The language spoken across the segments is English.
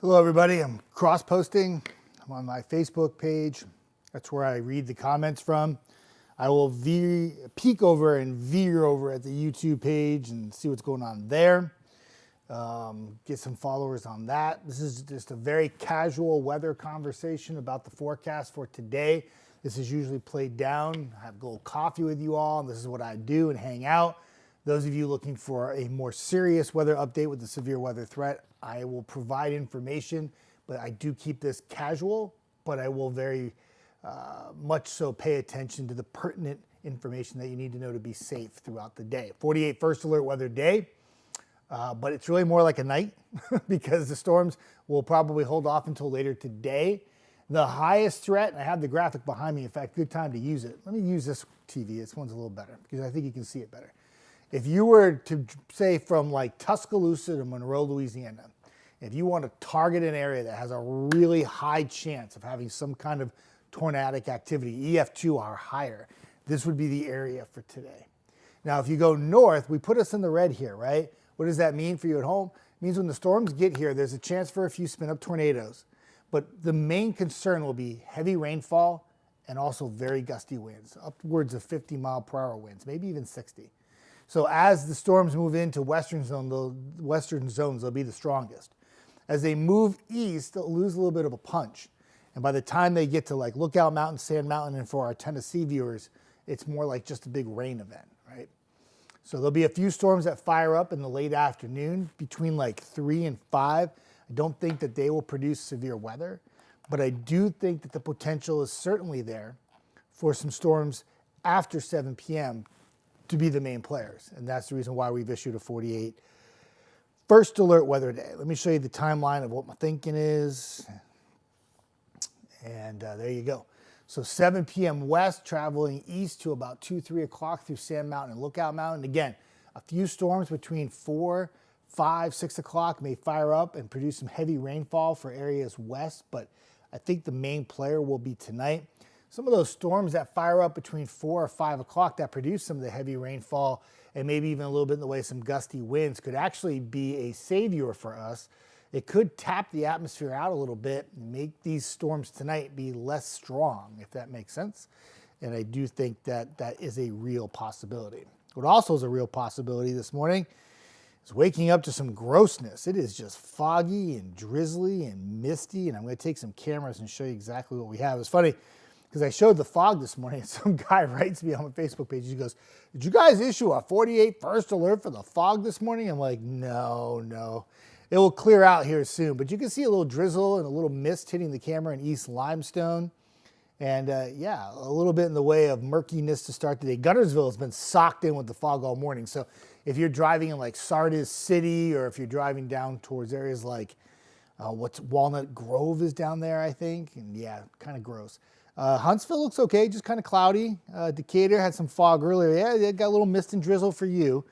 Hello everybody, I'm cross-posting. I'm on my Facebook page. That's where I read the comments from. I will peek over and veer over at the YouTube page and see what's going on there. Get some followers on that. This is just a very casual weather conversation about the forecast for today. This is usually played down. I have a little coffee with you all, and this is what I do and hang out. Those of you looking for a more serious weather update with the severe weather threat, I will provide information, but I do keep this casual, but I will very much so pay attention to the pertinent information that you need to know to be safe throughout the day. 48 first alert weather day, but it's really more like a night because the storms will probably hold off until later today. The highest threat, and I have the graphic behind me, in fact, good time to use it. Let me use this TV, this one's a little better because I think you can see it better. If you were to say from like Tuscaloosa to Monroe, Louisiana, if you want to target an area that has a really high chance of having some kind of tornadic activity, EF2 or higher, this would be the area for today. Now, if you go north, we put us in the red here, right? What does that mean for you at home? It means when the storms get here, there's a chance for a few spin-up tornadoes. But the main concern will be heavy rainfall and also very gusty winds, upwards of 50 mile per hour winds, maybe even 60. So as the storms move into western zones, they'll be the strongest. As they move east, they'll lose a little bit of a punch. And by the time they get to like Lookout Mountain, Sand Mountain, and for our Tennessee viewers, it's more like just a big rain event, right? So there'll be a few storms that fire up in the late afternoon between like 3 and 5. I don't think that they will produce severe weather, but I do think that the potential is certainly there for some storms after 7 p.m. to be the main players. And that's the reason why we've issued a 48 first alert weather day. Let me show you the timeline of what my thinking is. And there you go. So 7 p.m. west, traveling east to about 2, 3 o'clock through Sand Mountain and Lookout Mountain. Again, a few storms between 4, 5, 6 o'clock may fire up and produce some heavy rainfall for areas west, but I think the main player will be tonight. Some of those storms that fire up between 4 or 5 o'clock that produce some of the heavy rainfall and maybe even a little bit in the way of some gusty winds could actually be a savior for us. It could tap the atmosphere out a little bit and make these storms tonight be less strong, if that makes sense. And I do think that that is a real possibility. What also is a real possibility this morning is waking up to some grossness. It is just foggy and drizzly and misty, and I'm going to take some cameras and show you exactly what we have. It's funny, because I showed the fog this morning, and some guy writes me on my Facebook page. He goes, "Did you guys issue a 48 first alert for the fog this morning?" I'm like, no. It will clear out here soon. But you can see a little drizzle and a little mist hitting the camera in East Limestone. And yeah, a little bit in the way of murkiness to start the day. Guntersville has been socked in with the fog all morning. So if you're driving in like Sardis City, or if you're driving down towards areas like Walnut Grove is down there, I think. And yeah, kind of gross. Huntsville looks okay, just kind of cloudy. Decatur had some fog earlier. Yeah, they got a little mist and drizzle for you.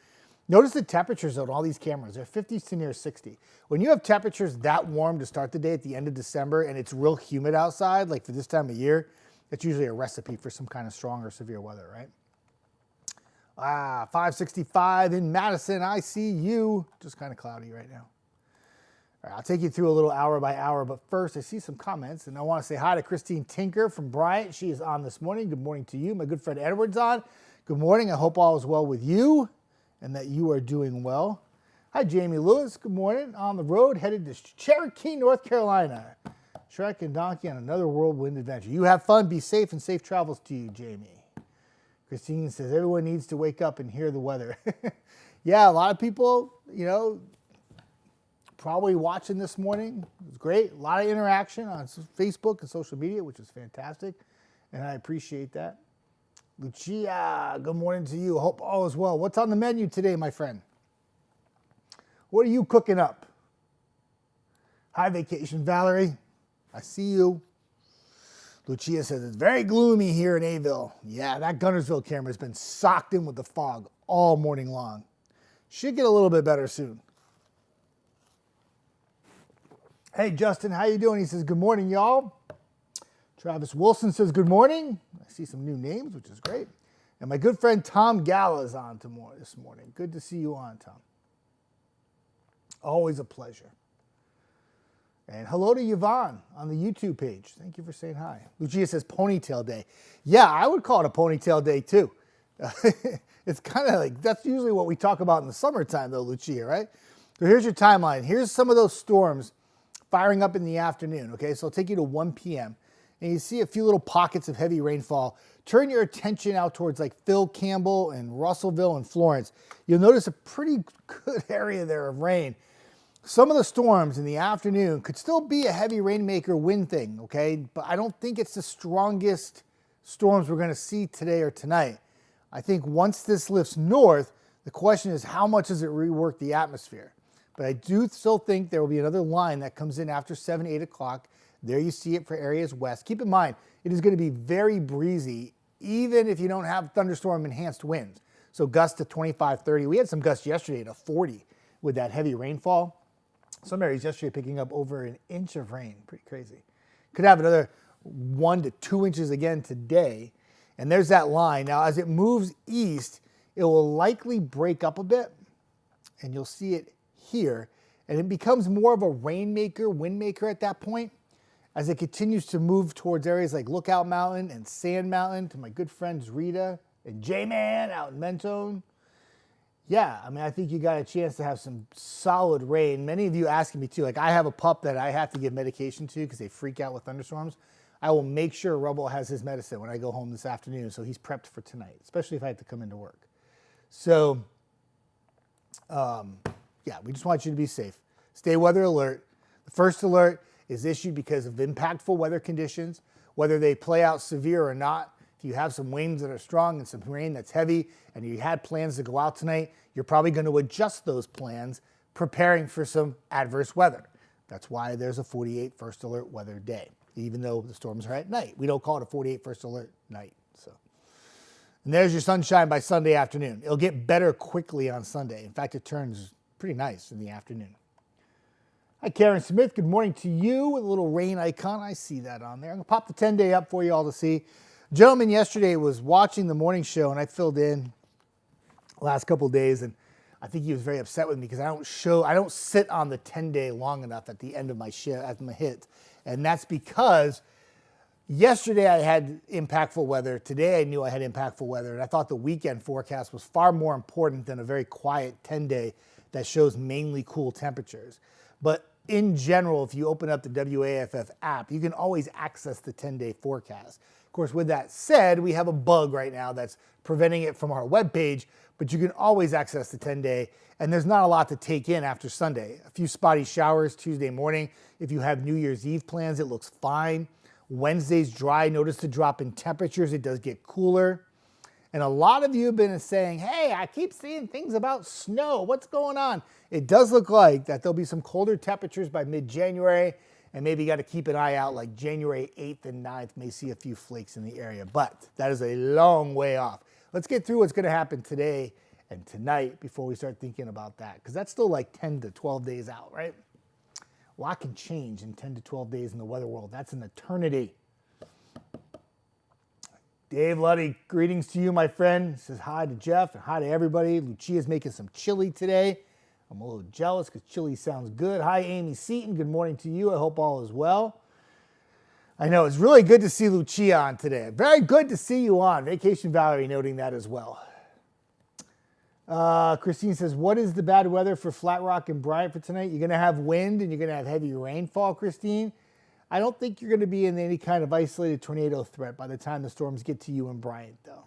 Notice the temperatures on all these cameras. They're 50s to near 60. When you have temperatures that warm to start the day at the end of December and it's real humid outside, like for this time of year, that's usually a recipe for some kind of strong or severe weather, right? 565 in Madison. I see you. Just kind of cloudy right now. All right, I'll take you through a little hour by hour, but first I see some comments, and I want to say hi to Christine Tinker from Bryant. She is on this morning. Good morning to you. My good friend Edward's on. Good morning. I hope all is well with you and that you are doing well. Hi, Jamie Lewis. Good morning. On the road, headed to Cherokee, North Carolina. Shrek and Donkey on another whirlwind adventure. You have fun. Be safe, and safe travels to you, Jamie. Christine says, everyone needs to wake up and hear the weather. Yeah, a lot of people, probably watching this morning. It was great. A lot of interaction on Facebook and social media, which is fantastic, and I appreciate that. Lucia, good morning to you. Hope all is well. What's on the menu today, my friend? What are you cooking up? Hi, Vacation Valerie. I see you. Lucia says, it's very gloomy here in Aville. Yeah, that Guntersville camera has been socked in with the fog all morning long. Should get a little bit better soon. Hey, Justin, how you doing? He says, good morning, y'all. Travis Wilson says, good morning. I see some new names, which is great. And my good friend Tom Gala is on this morning. Good to see you on, Tom. Always a pleasure. And hello to Yvonne on the YouTube page. Thank you for saying hi. Lucia says ponytail day. Yeah, I would call it a ponytail day too. It's kind of like, that's usually what we talk about in the summertime though, Lucia, right? So here's your timeline. Here's some of those storms firing up in the afternoon, okay? So I'll take you to 1 p.m. and you see a few little pockets of heavy rainfall. Turn your attention out towards like Phil Campbell and Russellville and Florence. You'll notice a pretty good area there of rain. Some of the storms in the afternoon could still be a heavy rainmaker wind thing, okay? But I don't think it's the strongest storms we're gonna see today or tonight. I think once this lifts north, the question is how much does it rework the atmosphere? But I do still think there will be another line that comes in after 7, 8 o'clock. There you see it for areas west. Keep in mind, it is going to be very breezy, even if you don't have thunderstorm enhanced winds. So gusts to 25, 30. We had some gusts yesterday to 40 with that heavy rainfall. Some areas yesterday picking up over an inch of rain. Pretty crazy. Could have another 1 to 2 inches again today. And there's that line. Now, as it moves east, it will likely break up a bit. And you'll see it here. And it becomes more of a rainmaker, windmaker at that point. As it continues to move towards areas like Lookout Mountain and Sand Mountain, to my good friends Rita and J-Man out in Mentone. Yeah, I mean, I think you got a chance to have some solid rain. Many of you asking me too, like I have a pup that I have to give medication to because they freak out with thunderstorms. I will make sure Rubble has his medicine when I go home this afternoon, so he's prepped for tonight, especially if I have to come into work. So, yeah, we just want you to be safe. Stay weather alert. The first alert is issued because of impactful weather conditions, whether they play out severe or not. If you have some winds that are strong and some rain that's heavy and you had plans to go out tonight, you're probably going to adjust those plans, preparing for some adverse weather. That's why there's a 48 first alert weather day, even though the storms are at night. We don't call it a 48 first alert night. So, and there's your sunshine by Sunday afternoon. It'll get better quickly on Sunday. In fact, it turns pretty nice in the afternoon. Hi, Karen Smith. Good morning to you with a little rain icon. I see that on there. I'm going to pop the 10-day up for you all to see. A gentleman yesterday was watching the morning show, and I filled in the last couple of days, and I think he was very upset with me because I don't sit on the 10-day long enough at the end of my shift, at my hit. And that's because yesterday I had impactful weather. Today I knew I had impactful weather, and I thought the weekend forecast was far more important than a very quiet 10-day that shows mainly cool temperatures. But in general, if you open up the WAFF app, you can always access the 10-day forecast. Of course, with that said, we have a bug right now that's preventing it from our webpage, but you can always access the 10-day, and there's not a lot to take in after Sunday. A few spotty showers Tuesday morning. If you have New Year's Eve plans, it looks fine. Wednesday's dry. Notice the drop in temperatures. It does get cooler. And a lot of you have been saying, hey, I keep seeing things about snow. What's going on? It does look like that there'll be some colder temperatures by mid-January, and maybe you got to keep an eye out like January 8th and 9th may see a few flakes in the area, but that is a long way off. Let's get through what's going to happen today and tonight before we start thinking about that, because that's still like 10 to 12 days out, right? A lot can change in 10 to 12 days in the weather world. That's an eternity. Dave Luddy, greetings to you, my friend. He says hi to Jeff and hi to everybody. Lucia's making some chili today. I'm a little jealous because chili sounds good. Hi, Amy Seaton. Good morning to you. I hope all is well. I know it's really good to see Lucia on today. Very good to see you on. Vacation Valerie noting that as well. Christine says, what is the bad weather for Flat Rock and Bryant for tonight? You're going to have wind and you're going to have heavy rainfall, Christine. I don't think you're going to be in any kind of isolated tornado threat by the time the storms get to you in Bryant, though.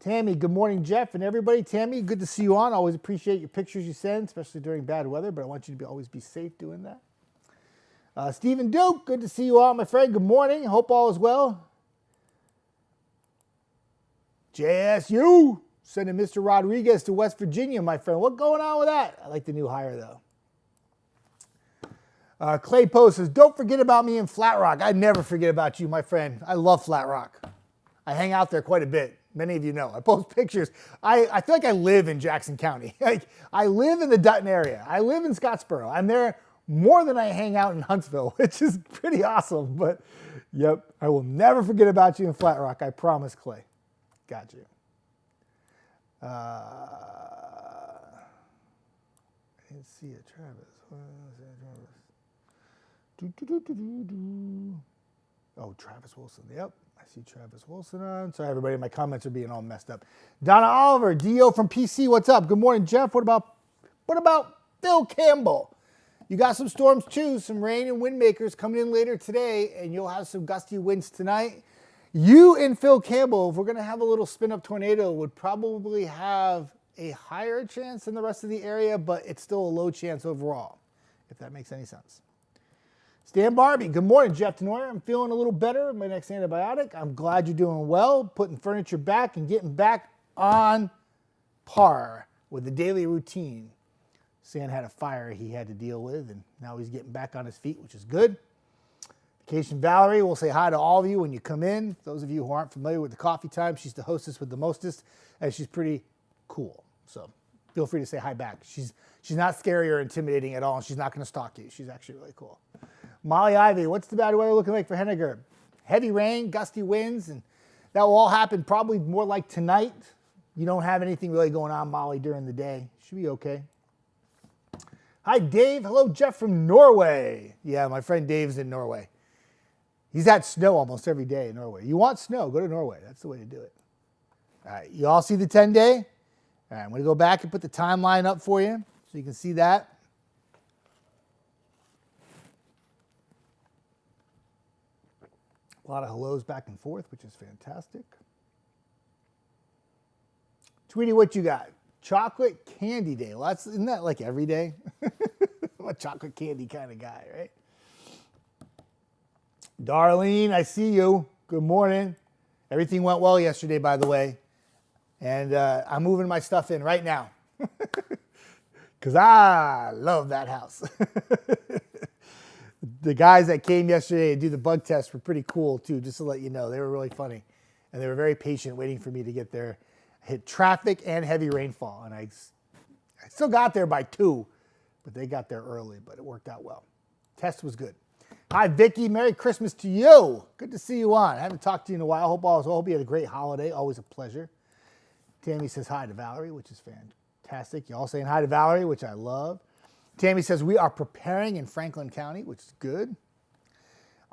Tammy, good morning, Jeff and everybody. Tammy, good to see you on. Always appreciate your pictures you send, especially during bad weather, but I want you to always be safe doing that. Stephen Duke, good to see you all, my friend. Good morning. Hope all is well. JSU, sending Mr. Rodriguez to West Virginia, my friend. What's going on with that? I like the new hire, though. Clay Post says, don't forget about me in Flat Rock. I never forget about you, my friend. I love Flat Rock. I hang out there quite a bit. Many of you know. I post pictures. I feel like I live in Jackson County. Like, I live in the Dutton area. I live in Scottsboro. I'm there more than I hang out in Huntsville, which is pretty awesome. But, yep, I will never forget about you in Flat Rock. I promise, Clay. Got you. I didn't see it, Travis. Oh, Travis Wilson. Yep, I see Travis Wilson on. Sorry, everybody, my comments are being all messed up. Donna Oliver, Dio from PC. What's up? Good morning, Jeff. What about Phil Campbell? You got some storms too, some rain and wind makers coming in later today, and you'll have some gusty winds tonight. You and Phil Campbell, if we're going to have a little spin-up tornado, would probably have a higher chance than the rest of the area, but it's still a low chance overall, if that makes any sense. Stan Barbie, good morning, Jeff Tenoyer. I'm feeling a little better. My next antibiotic. I'm glad you're doing well, putting furniture back and getting back on par with the daily routine. Stan had a fire he had to deal with, and now he's getting back on his feet, which is good. Vacation Valerie will say hi to all of you when you come in. Those of you who aren't familiar with the coffee time, she's the hostess with the mostest, and she's pretty cool. So feel free to say hi back. She's not scary or intimidating at all, and she's not going to stalk you. She's actually really cool. Molly Ivy, what's the bad weather looking like for Henniger? Heavy rain, gusty winds, and that will all happen probably more like tonight. You don't have anything really going on, Molly, during the day. Should be okay. Hi, Dave. Hello, Jeff from Norway. Yeah, my friend Dave's in Norway. He's had snow almost every day in Norway. You want snow, go to Norway. That's the way to do it. All right, you all see the 10-day? All right, I'm going to go back and put the timeline up for you so you can see that. A lot of hellos back and forth, which is fantastic. Tweety, what you got? Chocolate candy day. Well, isn't that like every day? I'm a chocolate candy kind of guy, right? Darlene, I see you. Good morning. Everything went well yesterday, by the way. And I'm moving my stuff in right now. Because I love that house. The guys that came yesterday to do the bug test were pretty cool, too, just to let you know. They were really funny. And they were very patient waiting for me to get there. I hit traffic and heavy rainfall. And I still got there by 2, but they got there early, but it worked out well. Test was good. Hi, Vicky. Merry Christmas to you. Good to see you on. I haven't talked to you in a while. Hope you had a great holiday. Always a pleasure. Tammy says hi to Valerie, which is fantastic. You all saying hi to Valerie, which I love. Tammy says we are preparing in Franklin County, which is good.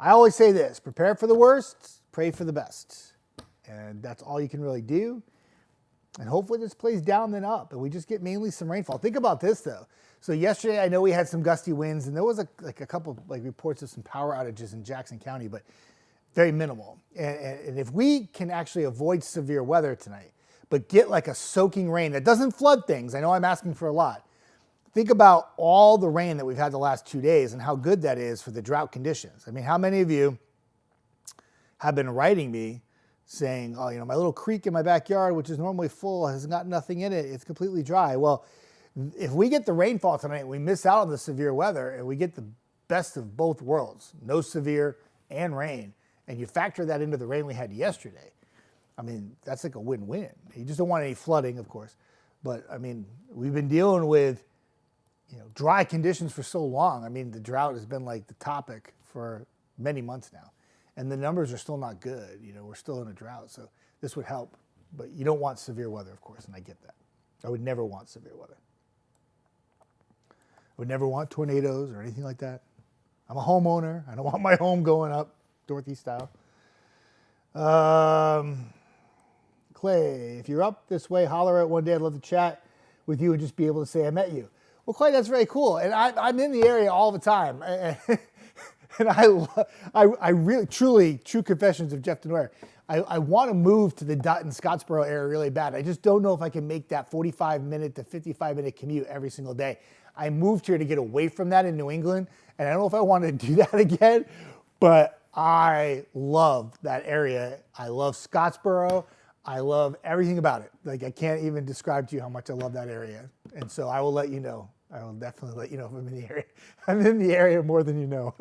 I always say this, prepare for the worst, pray for the best. And that's all you can really do. And hopefully this plays down then up, and we just get mainly some rainfall. Think about this, though. So yesterday, I know we had some gusty winds, and there was a couple reports of some power outages in Jackson County, but very minimal. And if we can actually avoid severe weather tonight, but get like a soaking rain that doesn't flood things, I know I'm asking for a lot. Think about all the rain that we've had the last 2 days and how good that is for the drought conditions. I mean, how many of you have been writing me saying, oh, my little creek in my backyard, which is normally full, has got nothing in it. It's completely dry. Well, if we get the rainfall tonight, we miss out on the severe weather and we get the best of both worlds, no severe and rain, and you factor that into the rain we had yesterday. I mean, that's like a win-win. You just don't want any flooding, of course. But, I mean, we've been dealing with dry conditions for so long. I mean, the drought has been like the topic for many months now. And the numbers are still not good. We're still in a drought. So this would help. But you don't want severe weather, of course, and I get that. I would never want severe weather. I would never want tornadoes or anything like that. I'm a homeowner. I don't want my home going up Dorothy style. Clay, if you're up this way, holler at one day. I'd love to chat with you and just be able to say I met you. Well, Clay, that's very cool. And I'm in the area all the time. And I really, truly, true confessions of Jeff Tenoyer. I want to move to the Dutton Scottsboro area really bad. I just don't know if I can make that 45-minute to 55-minute commute every single day. I moved here to get away from that in New England, and I don't know if I want to do that again, but I love that area. I love Scottsboro. I love everything about it. Like, I can't even describe to you how much I love that area. And so I will let you know. I will definitely let you know if I'm in the area. I'm in the area more than you know.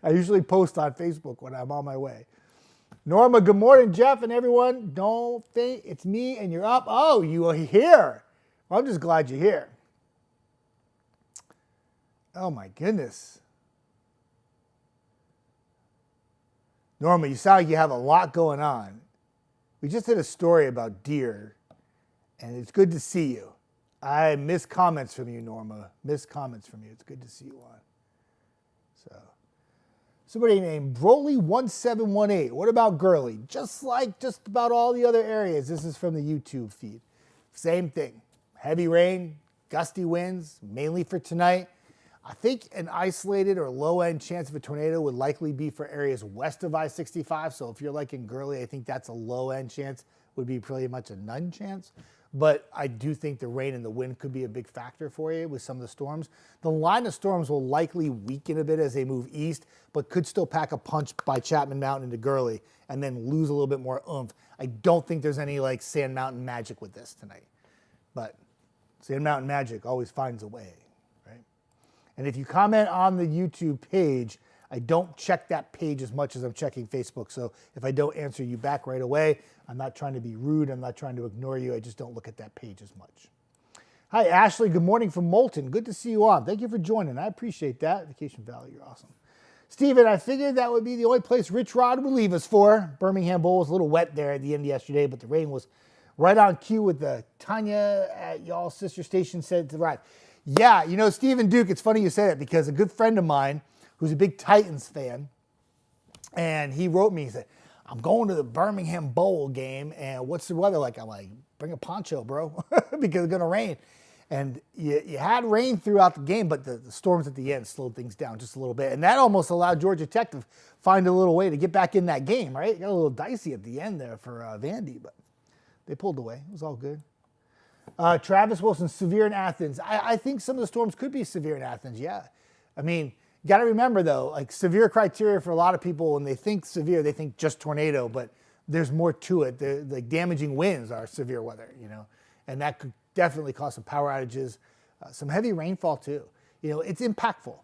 I usually post on Facebook when I'm on my way. Norma, good morning, Jeff and everyone. Don't think it's me and you're up. Oh, you are here. Well, I'm just glad you're here. Oh, my goodness. Norma, you sound like you have a lot going on. We just did a story about deer, and it's good to see you. I miss comments from you, Norma. Miss comments from you. It's good to see you on. So, somebody named Broly1718. What about Gurley? Just like just about all the other areas. This is from the YouTube feed. Same thing. Heavy rain, gusty winds, mainly for tonight. I think an isolated or low-end chance of a tornado would likely be for areas west of I-65. So if you're like in Gurley, I think that's a low-end chance. Would be pretty much a none chance. But I do think the rain and the wind could be a big factor for you with some of the storms. The line of storms will likely weaken a bit as they move east, but could still pack a punch by Chapman Mountain into Gurley and then lose a little bit more oomph. I don't think there's any like Sand Mountain magic with this tonight. But Sand Mountain magic always finds a way. And if you comment on the YouTube page, I don't check that page as much as I'm checking Facebook. So if I don't answer you back right away, I'm not trying to be rude. I'm not trying to ignore you. I just don't look at that page as much. Hi, Ashley. Good morning from Moulton. Good to see you on. Thank you for joining. I appreciate that. Vacation Valley, you're awesome. Steven, I figured that would be the only place Rich Rod would leave us for. Birmingham Bowl was a little wet there at the end yesterday, but the rain was right on cue with the Tanya at y'all's sister station said to ride. Yeah, you know, Stephen Duke, it's funny you say that because a good friend of mine who's a big Titans fan, and he wrote me, he said, I'm going to the Birmingham Bowl game, and what's the weather like? I'm like, bring a poncho, bro, because it's going to rain. And you had rain throughout the game, but the storms at the end slowed things down just a little bit. And that almost allowed Georgia Tech to find a little way to get back in that game, right? It got a little dicey at the end there for Vandy, but they pulled away. It was all good. Travis Wilson, severe in Athens. I think some of the storms could be severe in Athens, yeah. I mean, you got to remember, though, like severe criteria for a lot of people, when they think severe, they think just tornado, but there's more to it. The damaging winds are severe weather, you know, and that could definitely cause some power outages, some heavy rainfall, too. You know, it's impactful.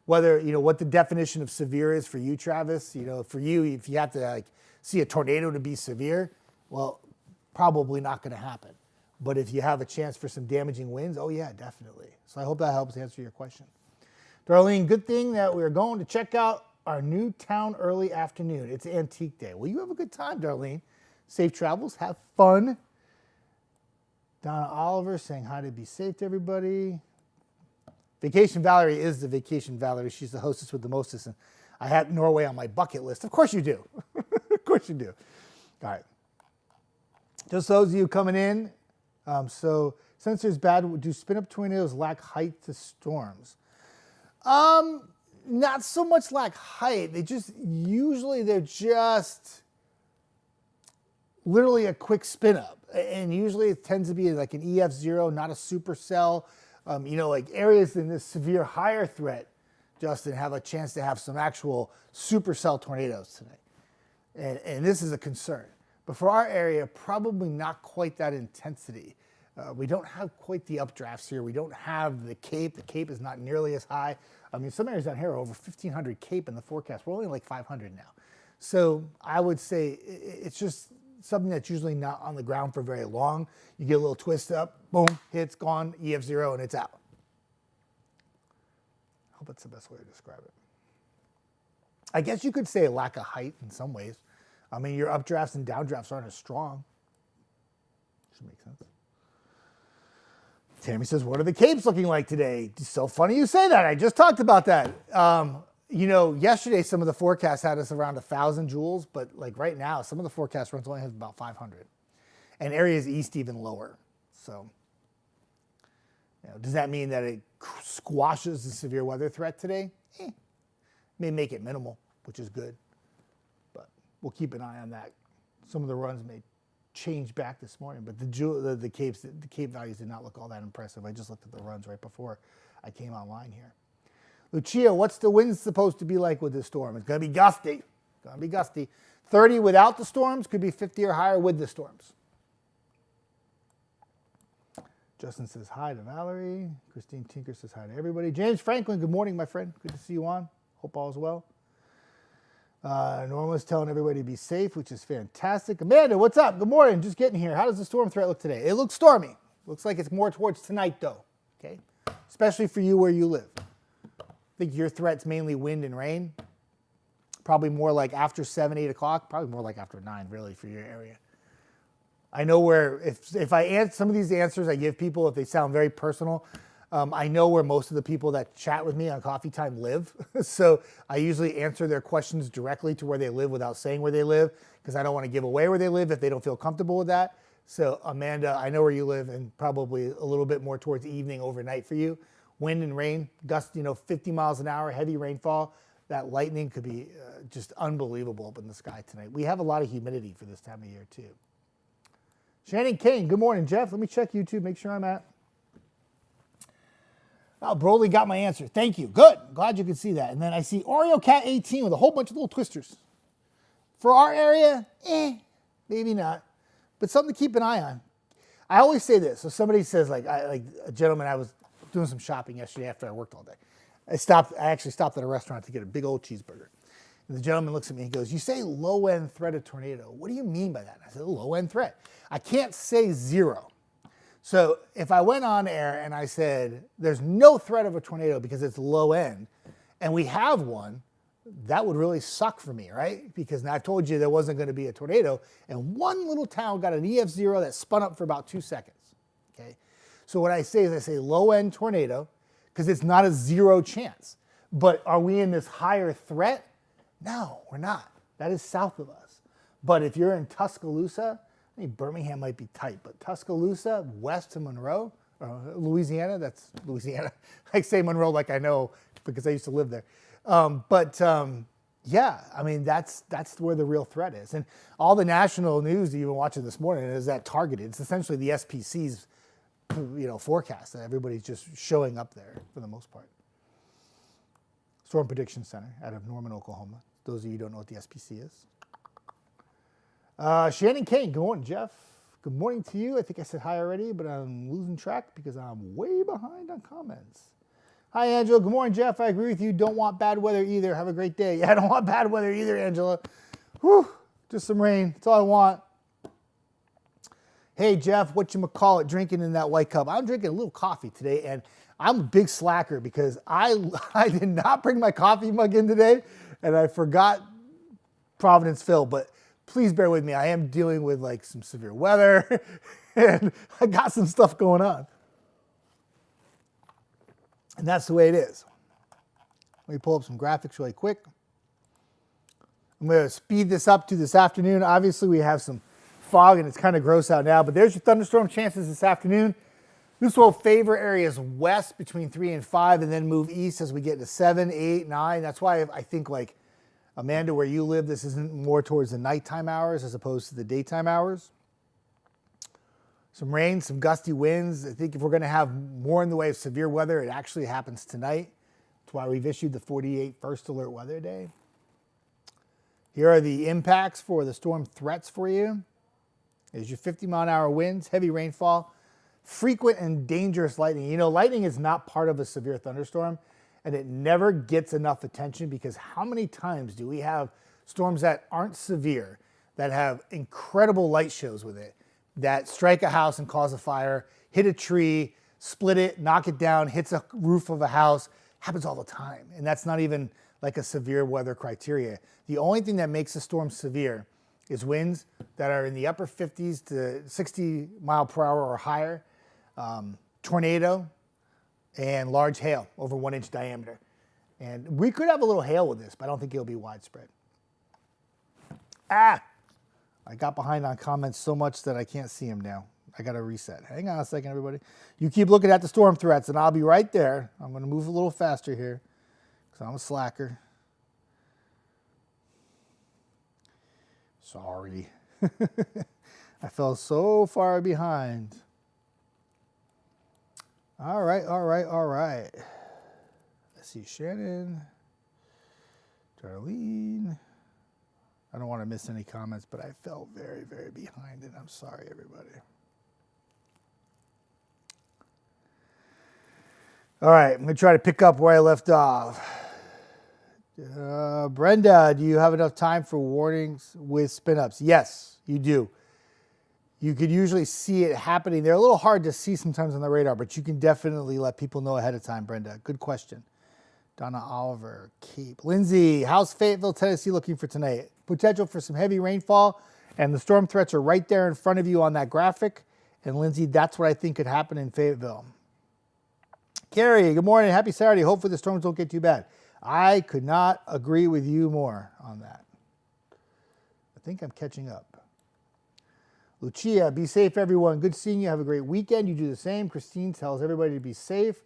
Whether, you know, what the definition of severe is for you, Travis, you know, for you, if you have to, like, see a tornado to be severe, well, probably not going to happen. But if you have a chance for some damaging winds, oh yeah, definitely. So I hope that helps answer your question. Darlene, good thing that we're going to check out our new town early afternoon. It's Antique Day. Well, you have a good time, Darlene. Safe travels. Have fun. Donna Oliver saying hi to be safe to everybody. Vacation Valerie is the Vacation Valerie. She's the hostess with the mostest. And I had Norway on my bucket list. Of course you do. Of course you do. All right. Just those of you coming in, so since there's bad, do spin-up tornadoes lack height to storms? Not so much lack height. They're just literally a quick spin-up. And usually it tends to be like an EF0, not a supercell. You know, like areas in this severe higher threat, Justin, have a chance to have some actual supercell tornadoes tonight. And this is a concern. But for our area, probably not quite that intensity. We don't have quite the updrafts here. We don't have the Cape. The Cape is not nearly as high. I mean, some areas down here are over 1,500 Cape in the forecast. We're only like 500 now. So I would say it's just something that's usually not on the ground for very long. You get a little twist up, boom, hits, gone, EF0, and it's out. I hope that's the best way to describe it. I guess you could say a lack of height in some ways. I mean, your updrafts and downdrafts aren't as strong. Should make sense. Tammy says, what are the Capes looking like today? It's so funny you say that. I just talked about that. You know, yesterday some of the forecasts had us around 1,000 joules, but like right now, some of the forecast runs only have about 500. And areas east even lower. So, you know, does that mean that it squashes the severe weather threat today? May make it minimal, which is good. But we'll keep an eye on that. Some of the runs may change back this morning, but the Cape values did not look all that impressive. I just looked at the runs right before I came online here. Lucia, what's the wind supposed to be like with this storm? It's going to be gusty. It's going to be gusty. 30 without the storms, could be 50 or higher with the storms. Justin says hi to Valerie. Christine Tinker says hi to everybody. James Franklin, good morning, my friend. Good to see you on. Hope all is well. Norma's telling everybody to be safe, which is fantastic. Amanda, what's up? Good morning. Just getting here. How does the storm threat look today? It looks stormy. Looks like it's more towards tonight, though. Okay, especially for you where you live. I think your threat's mainly wind and rain. Probably more like after 7, 8 o'clock. Probably more like after 9, really, for your area. I know where if I answer some of these answers I give people, if they sound very personal, I know where most of the people that chat with me on Coffee Time live. So I usually answer their questions directly to where they live without saying where they live, because I don't want to give away where they live if they don't feel comfortable with that. So Amanda, I know where you live, and probably a little bit more towards evening, overnight for you. Wind and rain, gust, 50 miles an hour, heavy rainfall. That lightning could be just unbelievable up in the sky tonight. We have a lot of humidity for this time of year too. Shannon Kane, good morning, Jeff. Let me check YouTube, make sure I'm at. Oh, Broly got my answer. Thank you. Good. Glad you could see that. And then I see Oreo Cat 18 with a whole bunch of little twisters. For our area, maybe not. But something to keep an eye on. I always say this. So somebody says, like a gentleman, I was doing some shopping yesterday after I worked all day. I actually stopped at a restaurant to get a big old cheeseburger. And the gentleman looks at me and goes, "You say low-end threat of tornado. What do you mean by that?" And I said, "Low-end threat. I can't say zero." So if I went on air and I said, there's no threat of a tornado because it's low end, and we have one, that would really suck for me, right? Because now I've told you there wasn't going to be a tornado, and one little town got an EF0 that spun up for about 2 seconds, okay? So what I say is I say low end tornado, because it's not a zero chance. But are we in this higher threat? No, we're not. That is south of us. But if you're in Tuscaloosa, I mean, Birmingham might be tight, but Tuscaloosa, west to Monroe, Louisiana, that's Louisiana. I say Monroe like I know because I used to live there. Yeah, I mean, that's where the real threat is. And all the national news that you've been watching this morning is that targeted. It's essentially the SPC's forecast that everybody's just showing up there for the most part. Storm Prediction Center out of Norman, Oklahoma. Those of you who don't know what the SPC is. Shannon Kane, good morning, Jeff. Good morning to you. I think I said hi already, but I'm losing track because I'm way behind on comments. Hi, Angela. Good morning, Jeff. I agree with you. Don't want bad weather either. Have a great day. Yeah, I don't want bad weather either, Angela. Whew, just some rain. That's all I want. Hey, Jeff, whatchamacallit drinking in that white cup? I'm drinking a little coffee today, and I'm a big slacker because I did not bring my coffee mug in today, and I forgot Providence Phil, but please bear with me. I am dealing with like some severe weather, and I got some stuff going on. And that's the way it is. Let me pull up some graphics really quick. I'm going to speed this up to this afternoon. Obviously, we have some fog, and it's kind of gross out now, but there's your thunderstorm chances this afternoon. This will favor areas west between 3 and 5, and then move east as we get to 7, 8, 9. That's why I think, like, Amanda, where you live, this isn't more towards the nighttime hours as opposed to the daytime hours. Some rain, some gusty winds. I think if we're going to have more in the way of severe weather, it actually happens tonight. That's why we've issued the 48 first alert weather day. Here are the impacts for the storm threats for you. There's your 50-mile-an-hour winds, heavy rainfall, frequent and dangerous lightning. You know, lightning is not part of a severe thunderstorm, and it never gets enough attention because how many times do we have storms that aren't severe, that have incredible light shows with it, that strike a house and cause a fire, hit a tree, split it, knock it down, hits a roof of a house? Happens all the time. And that's not even like a severe weather criteria. The only thing that makes a storm severe is winds that are in the upper 50s to 60 mile per hour or higher, tornado, and large hail over 1 inch diameter. And we could have a little hail with this, but I don't think it'll be widespread. I got behind on comments so much that I can't see them now. I got to reset. Hang on a second, everybody. You keep looking at the storm threats, and I'll be right there. I'm going to move a little faster here because I'm a slacker. Sorry. I fell so far behind. All right. Let's see, Shannon, Darlene. I don't want to miss any comments, but I fell very, very behind, and I'm sorry, everybody. All right, I'm going to try to pick up where I left off. Brenda, do you have enough time for warnings with spin-ups? Yes, you do. You could usually see it happening. They're a little hard to see sometimes on the radar, but you can definitely let people know ahead of time, Brenda. Good question. Donna Oliver, Cape. Lindsay, how's Fayetteville, Tennessee looking for tonight? Potential for some heavy rainfall, and the storm threats are right there in front of you on that graphic. And Lindsay, that's what I think could happen in Fayetteville. Carrie, good morning. Happy Saturday. Hopefully the storms don't get too bad. I could not agree with you more on that. I think I'm catching up. Lucia, be safe, everyone. Good seeing you. Have a great weekend. You do the same. Christine tells everybody to be safe.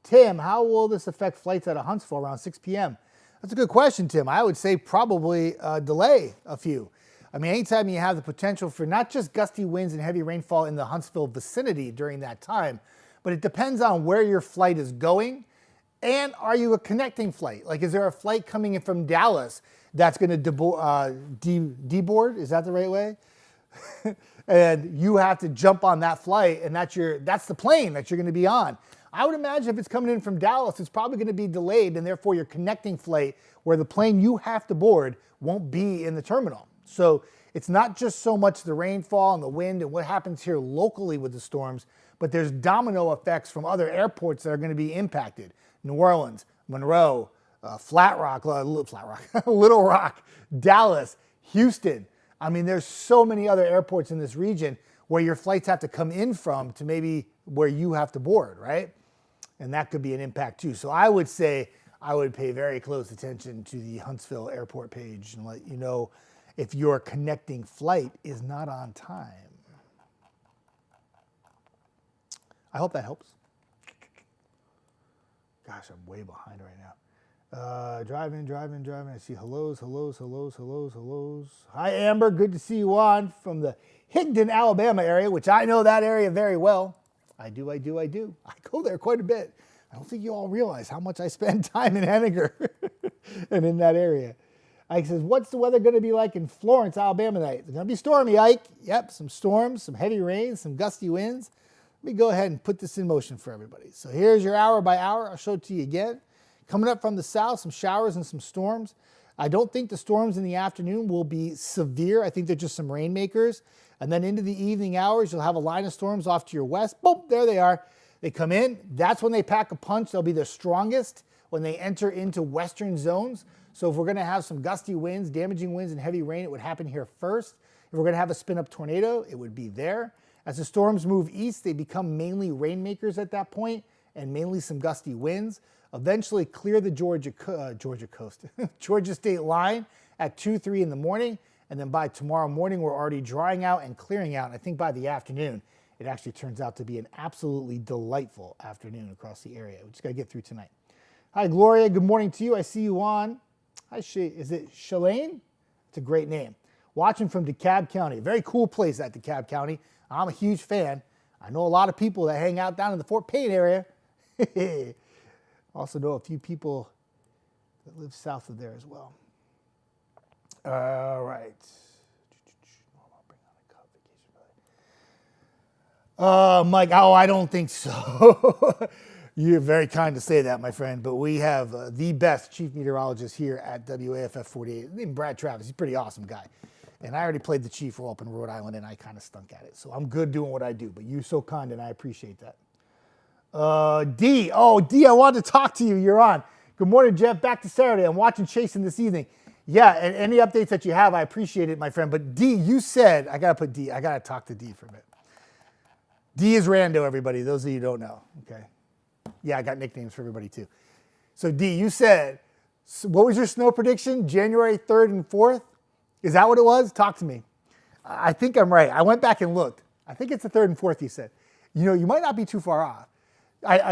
Tim, how will this affect flights out of Huntsville around 6 p.m.? That's a good question, Tim. I would say probably delay a few. I mean, anytime you have the potential for not just gusty winds and heavy rainfall in the Huntsville vicinity during that time, but it depends on where your flight is going. And are you a connecting flight? Like, is there a flight coming in from Dallas that's going to deboard? Is that the right way? And you have to jump on that flight, and that's the plane that you're going to be on. I would imagine if it's coming in from Dallas, it's probably going to be delayed, and therefore your connecting flight where the plane you have to board won't be in the terminal. So it's not just so much the rainfall and the wind and what happens here locally with the storms, but there's domino effects from other airports that are going to be impacted. New Orleans, Monroe, Little Rock, Dallas, Houston. I mean, there's so many other airports in this region where your flights have to come in from to maybe where you have to board, right? And that could be an impact too. So I would say I would pay very close attention to the Huntsville airport page and let you know if your connecting flight is not on time. I hope that helps. Gosh, I'm way behind right now. Driving. I see hellos. Hi, Amber. Good to see you on from the Higdon, Alabama area, which I know that area very well. I do. I go there quite a bit. I don't think you all realize how much I spend time in Henniger and in that area. Ike says, what's the weather going to be like in Florence, Alabama tonight? It's going to be stormy, Ike. Yep, some storms, some heavy rain, some gusty winds. Let me go ahead and put this in motion for everybody. So here's your hour by hour. I'll show it to you again. Coming up from the south, some showers and some storms. I don't think the storms in the afternoon will be severe. I think they're just some rainmakers. And then into the evening hours, you'll have a line of storms off to your west. Boom, there they are. They come in. That's when they pack a punch. They'll be the strongest when they enter into western zones. So if we're going to have some gusty winds, damaging winds, and heavy rain, it would happen here first. If we're going to have a spin-up tornado, it would be there. As the storms move east, they become mainly rainmakers at that point and mainly some gusty winds. Eventually clear the Georgia state line at 2, 3 in the morning. And then by tomorrow morning, we're already drying out and clearing out. And I think by the afternoon, it actually turns out to be an absolutely delightful afternoon across the area. We just got to get through tonight. Hi, Gloria. Good morning to you. I see you on. Hi, is it Shalane? It's a great name. Watching from DeKalb County. Very cool place at DeKalb County. I'm a huge fan. I know a lot of people that hang out down in the Fort Payne area. Also know a few people that live south of there as well. All right. Mike, I don't think so. You're very kind to say that, my friend, but we have the best chief meteorologist here at WAFF 48, named Brad Travis. He's a pretty awesome guy. And I already played the chief role up in Rhode Island, and I kind of stunk at it. So I'm good doing what I do, but you're so kind, and I appreciate that. D, I wanted to talk to you. You're on. Good morning, Jeff. Back to Saturday. I'm watching Chasing this evening. Yeah, and any updates that you have, I appreciate it, my friend. But D, you said, I got to talk to D for a bit. D is Rando, everybody, those of you who don't know, okay? Yeah, I got nicknames for everybody, too. So, D, you said, what was your snow prediction? January 3rd and 4th? Is that what it was? Talk to me. I think I'm right. I went back and looked. I think it's the 3rd and 4th, you said. You know, you might not be too far off.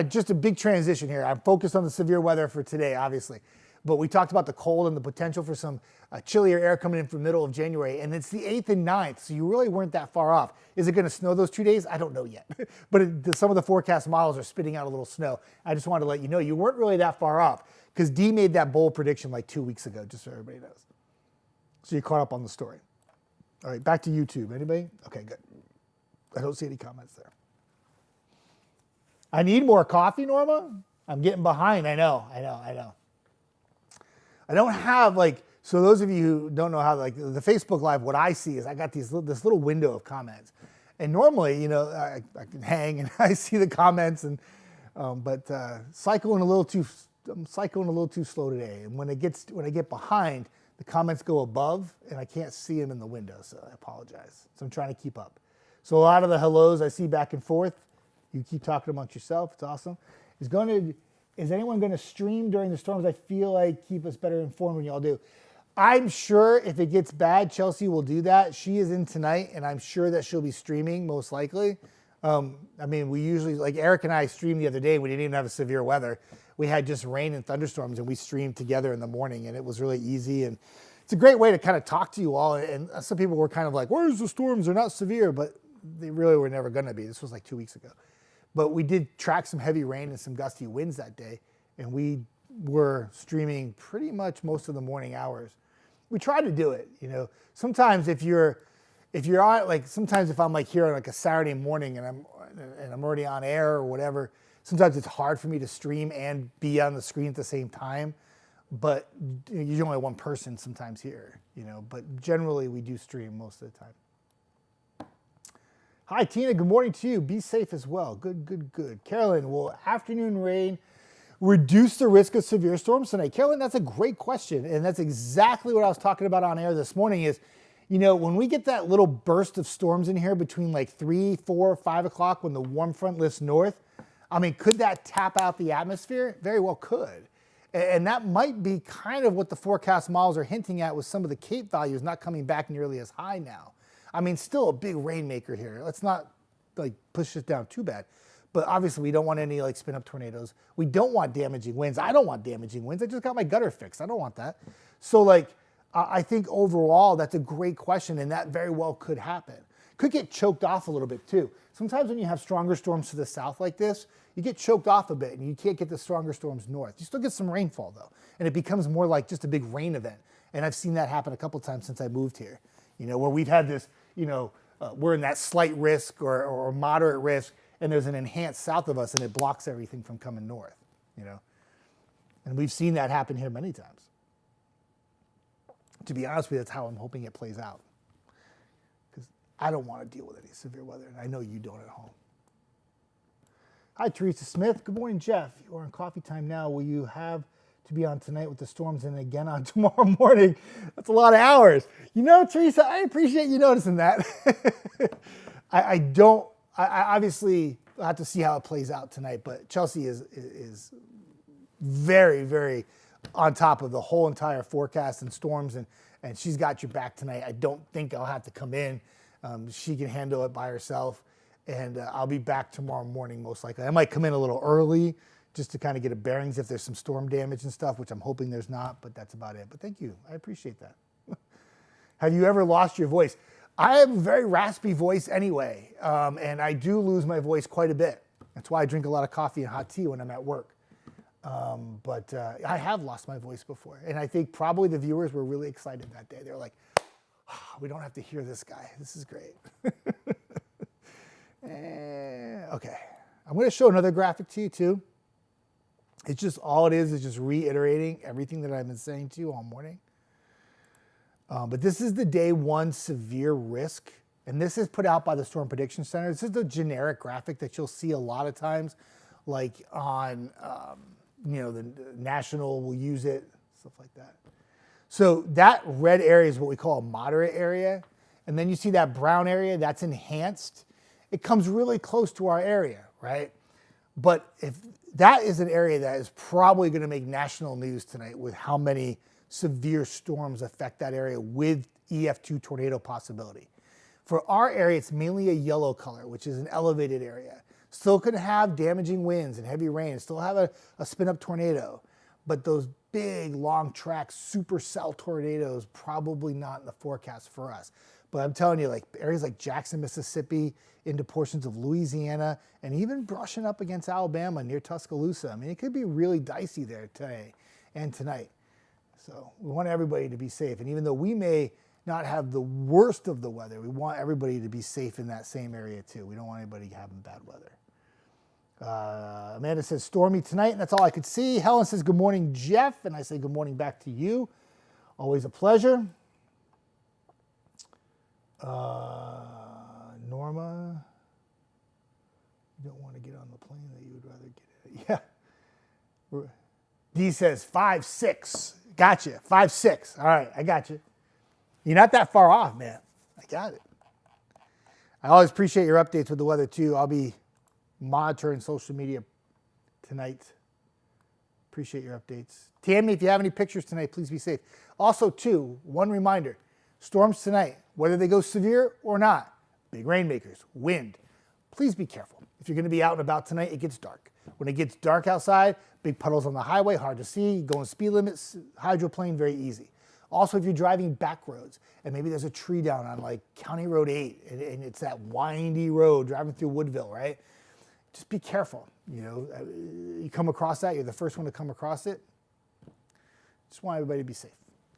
Just a big transition here. I'm focused on the severe weather for today, obviously. But we talked about the cold and the potential for some chillier air coming in from the middle of January. And it's the 8th and 9th, so you really weren't that far off. Is it going to snow those 2 days? I don't know yet. But some of the forecast models are spitting out a little snow. I just wanted to let you know you weren't really that far off because D made that bold prediction like 2 weeks ago, just so everybody knows. So you caught up on the story. All right, back to YouTube. Anybody? Okay, good. I don't see any comments there. I need more coffee, Norma. I'm getting behind. I know. I don't have so those of you who don't know how the Facebook Live, what I see is I got this little window of comments. And normally, I can hang and I see the comments but cycling a little too slow today. And when I get behind, the comments go above and I can't see them in the window. So I apologize. So I'm trying to keep up. So a lot of the hellos I see back and forth. You keep talking amongst yourself. It's awesome. Is anyone going to stream during the storms? I feel like keep us better informed when y'all do. I'm sure if it gets bad, Chelsea will do that. She is in tonight, and I'm sure that she'll be streaming most likely. I mean, we usually, like Eric and I streamed the other day. We didn't even have a severe weather. We had just rain and thunderstorms, and we streamed together in the morning, and it was really easy. And it's a great way to kind of talk to you all. And some people were kind of like, where's the storms? They're not severe, but they really were never going to be. This was like 2 weeks ago. But we did track some heavy rain and some gusty winds that day, and we were streaming pretty much most of the morning hours. We try to do it, you know. Sometimes if you're on, like sometimes if I'm like here on like a Saturday morning and I'm already on air or whatever, sometimes it's hard for me to stream and be on the screen at the same time. But you're only one person sometimes here, you know. But generally we do stream most of the time. Hi Tina, good morning to you. Be safe as well. Good. Carolyn, will afternoon rain reduce the risk of severe storms tonight? Carolyn, that's a great question. And that's exactly what I was talking about on air this morning is, you know, when we get that little burst of storms in here between like 3, 4, 5 o'clock when the warm front lifts north, I mean, could that tap out the atmosphere? Very well could. And that might be kind of what the forecast models are hinting at with some of the Cape values not coming back nearly as high now. I mean, still a big rainmaker here. Let's not like push this down too bad. But obviously we don't want any like spin up tornadoes. We don't want damaging winds. I don't want damaging winds. I just got my gutter fixed. I don't want that. So like, I think overall that's a great question, and that very well could happen. Could get choked off a little bit too. Sometimes when you have stronger storms to the south like this, you get choked off a bit and you can't get the stronger storms north. You still get some rainfall though, and it becomes more like just a big rain event. And I've seen that happen a couple times since I moved here, you know, where we've had this, you know, we're in that slight risk or moderate risk, and there's an enhanced south of us and it blocks everything from coming north, you know. And we've seen that happen here many times. To be honest with you, that's how I'm hoping it plays out. Because I don't want to deal with any severe weather, and I know you don't at home. Hi, Teresa Smith. Good morning, Jeff. You're on coffee time now. Will you have to be on tonight with the storms and again on tomorrow morning? That's a lot of hours. You know, Teresa, I appreciate you noticing that. I obviously have to see how it plays out tonight, but Chelsea is very, very on top of the whole entire forecast and storms, and she's got your back tonight. I don't think I'll have to come in. She can handle it by herself, and I'll be back tomorrow morning most likely. I might come in a little early just to kind of get a bearings if there's some storm damage and stuff, which I'm hoping there's not, but that's about it. But thank you. I appreciate that. Have you ever lost your voice? I have a very raspy voice anyway, and I do lose my voice quite a bit. That's why I drink a lot of coffee and hot tea when I'm at work. But I have lost my voice before, and I think probably the viewers were really excited that day. They're like, oh, we don't have to hear this guy. This is great. Okay, I'm going to show another graphic to you too. It's just all it is just reiterating everything that I've been saying to you all morning. But this is the day one severe risk, and this is put out by the Storm Prediction Center. This is the generic graphic that you'll see a lot of times, like on, you know, the National will use it, stuff like that. So that red area is what we call a moderate area, and then you see that brown area, that's enhanced. It comes really close to our area, right? But if that is an area that is probably going to make national news tonight with how many severe storms affect that area with EF2 tornado possibility. For our area, it's mainly a yellow color, which is an elevated area. Still could have damaging winds and heavy rain, still have a spin-up tornado, but those big, long track supercell tornadoes probably not in the forecast for us. But I'm telling you, like areas like Jackson, Mississippi, into portions of Louisiana, and even brushing up against Alabama near Tuscaloosa. I mean, it could be really dicey there today and tonight. So we want everybody to be safe. And even though we may not have the worst of the weather, we want everybody to be safe in that same area too. We don't want anybody having bad weather. Amanda says, stormy tonight, and that's all I could see. Helen says, good morning, Jeff. And I say good morning back to you. Always a pleasure. Norma, you don't want to get on the plane that you would rather get in. Yeah. D says 5'6". Gotcha. 5'6". All right, I got you. You're not that far off, man. I got it. I always appreciate your updates with the weather too. I'll be monitoring social media tonight. Appreciate your updates. Tammy, if you have any pictures tonight, please be safe. Also, too, one reminder, storms tonight, whether they go severe or not, big rainmakers, wind, please be careful. If you're going to be out and about tonight, it gets dark. When it gets dark outside, big puddles on the highway, hard to see, going speed limits, hydroplane, very easy. Also, if you're driving back roads and maybe there's a tree down on like County Road 8 and it's that windy road driving through Woodville, right? Just be careful. You know, you come across that, you're the first one to come across it. Just want everybody to be safe.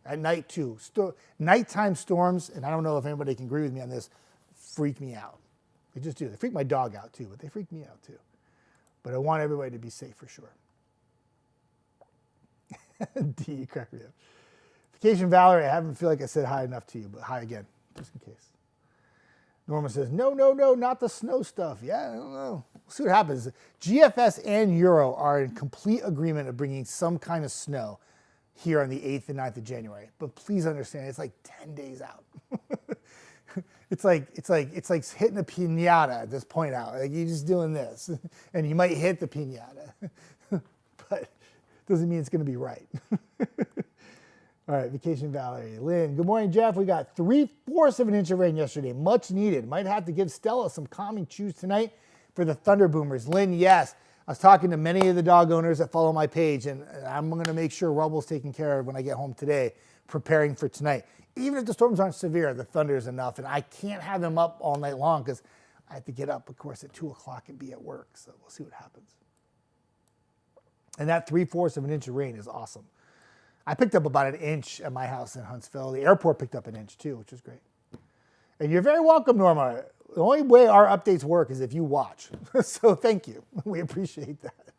At night too, nighttime storms, and I don't know if anybody can agree with me on this, freak me out. They just do. They freak my dog out too, but they freak me out too. But I want everybody to be safe for sure. D, you crack me up. Vacation Valerie, I haven't feel like I said hi enough to you, but hi again, just in case. Norma says, no, not the snow stuff. Yeah, I don't know. We'll see what happens. GFS and Euro are in complete agreement of bringing some kind of snow here on the 8th and 9th of January. But please understand, it's like 10 days out. It's like hitting a piñata at this point out. Like you're just doing this, and you might hit the piñata, but doesn't mean it's going to be right. All right, Vacation Valerie. Lynn, good morning, Jeff. We got 3/4 of an inch of rain yesterday. Much needed. Might have to give Stella some calming chews tonight for the Thunder Boomers. Lynn, yes. I was talking to many of the dog owners that follow my page, and I'm going to make sure Rubble's taken care of when I get home today, preparing for tonight. Even if the storms aren't severe, the thunder is enough, and I can't have them up all night long because I have to get up, of course, at 2 o'clock and be at work. So we'll see what happens. And that 3/4 of an inch of rain is awesome. I picked up about an inch at my house in Huntsville. The airport picked up an inch too, which is great. And you're very welcome, Norma. The only way our updates work is if you watch. So thank you. We appreciate that.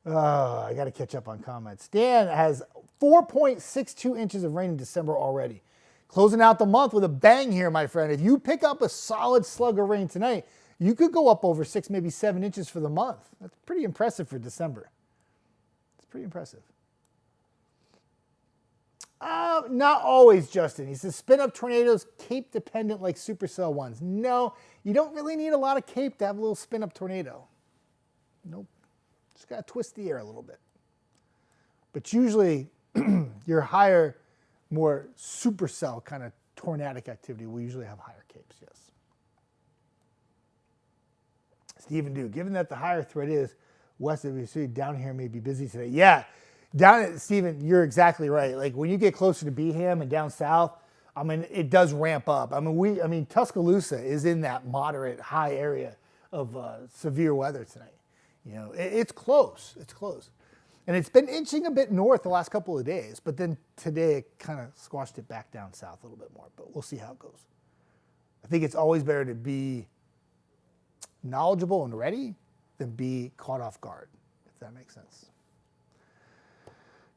I got to catch up on comments. Stan has 4.62 inches of rain in December already. Closing out the month with a bang here, my friend. If you pick up a solid slug of rain tonight, you could go up over 6, maybe 7 inches for the month. That's pretty impressive for December. It's pretty impressive. Not always, Justin. He says spin-up tornadoes, cape dependent like supercell ones. No, you don't really need a lot of cape to have a little spin-up tornado. Nope. Just got to twist the air a little bit. But usually your higher, more supercell kind of tornadic activity will usually have higher capes, yes. Stephen Dew, given that the higher threat is west of the city, down here may be busy today. Yeah. Stephen, you're exactly right. Like when you get closer to Beeham and down south, I mean, it does ramp up. I mean, Tuscaloosa is in that moderate high area of severe weather tonight. You know, it's close. It's close. And it's been inching a bit north the last couple of days, but then today it kind of squashed it back down south a little bit more, but we'll see how it goes. I think it's always better to be knowledgeable and ready than be caught off guard, if that makes sense.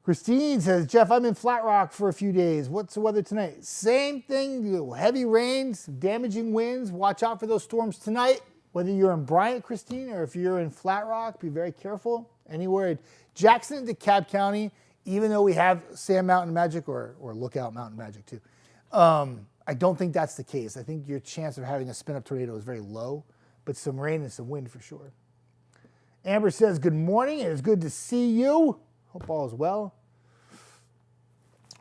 Christine says, Jeff, I'm in Flat Rock for a few days. What's the weather tonight? Same thing, heavy rains, damaging winds. Watch out for those storms tonight. Whether you're in Bryant, Christine, or if you're in Flat Rock, be very careful. Anywhere in Jackson, DeKalb County, even though we have Sand Mountain Magic or Lookout Mountain Magic too, I don't think that's the case. I think your chance of having a spin-up tornado is very low, but some rain and some wind for sure. Amber says, good morning. It is good to see you. Hope all is well.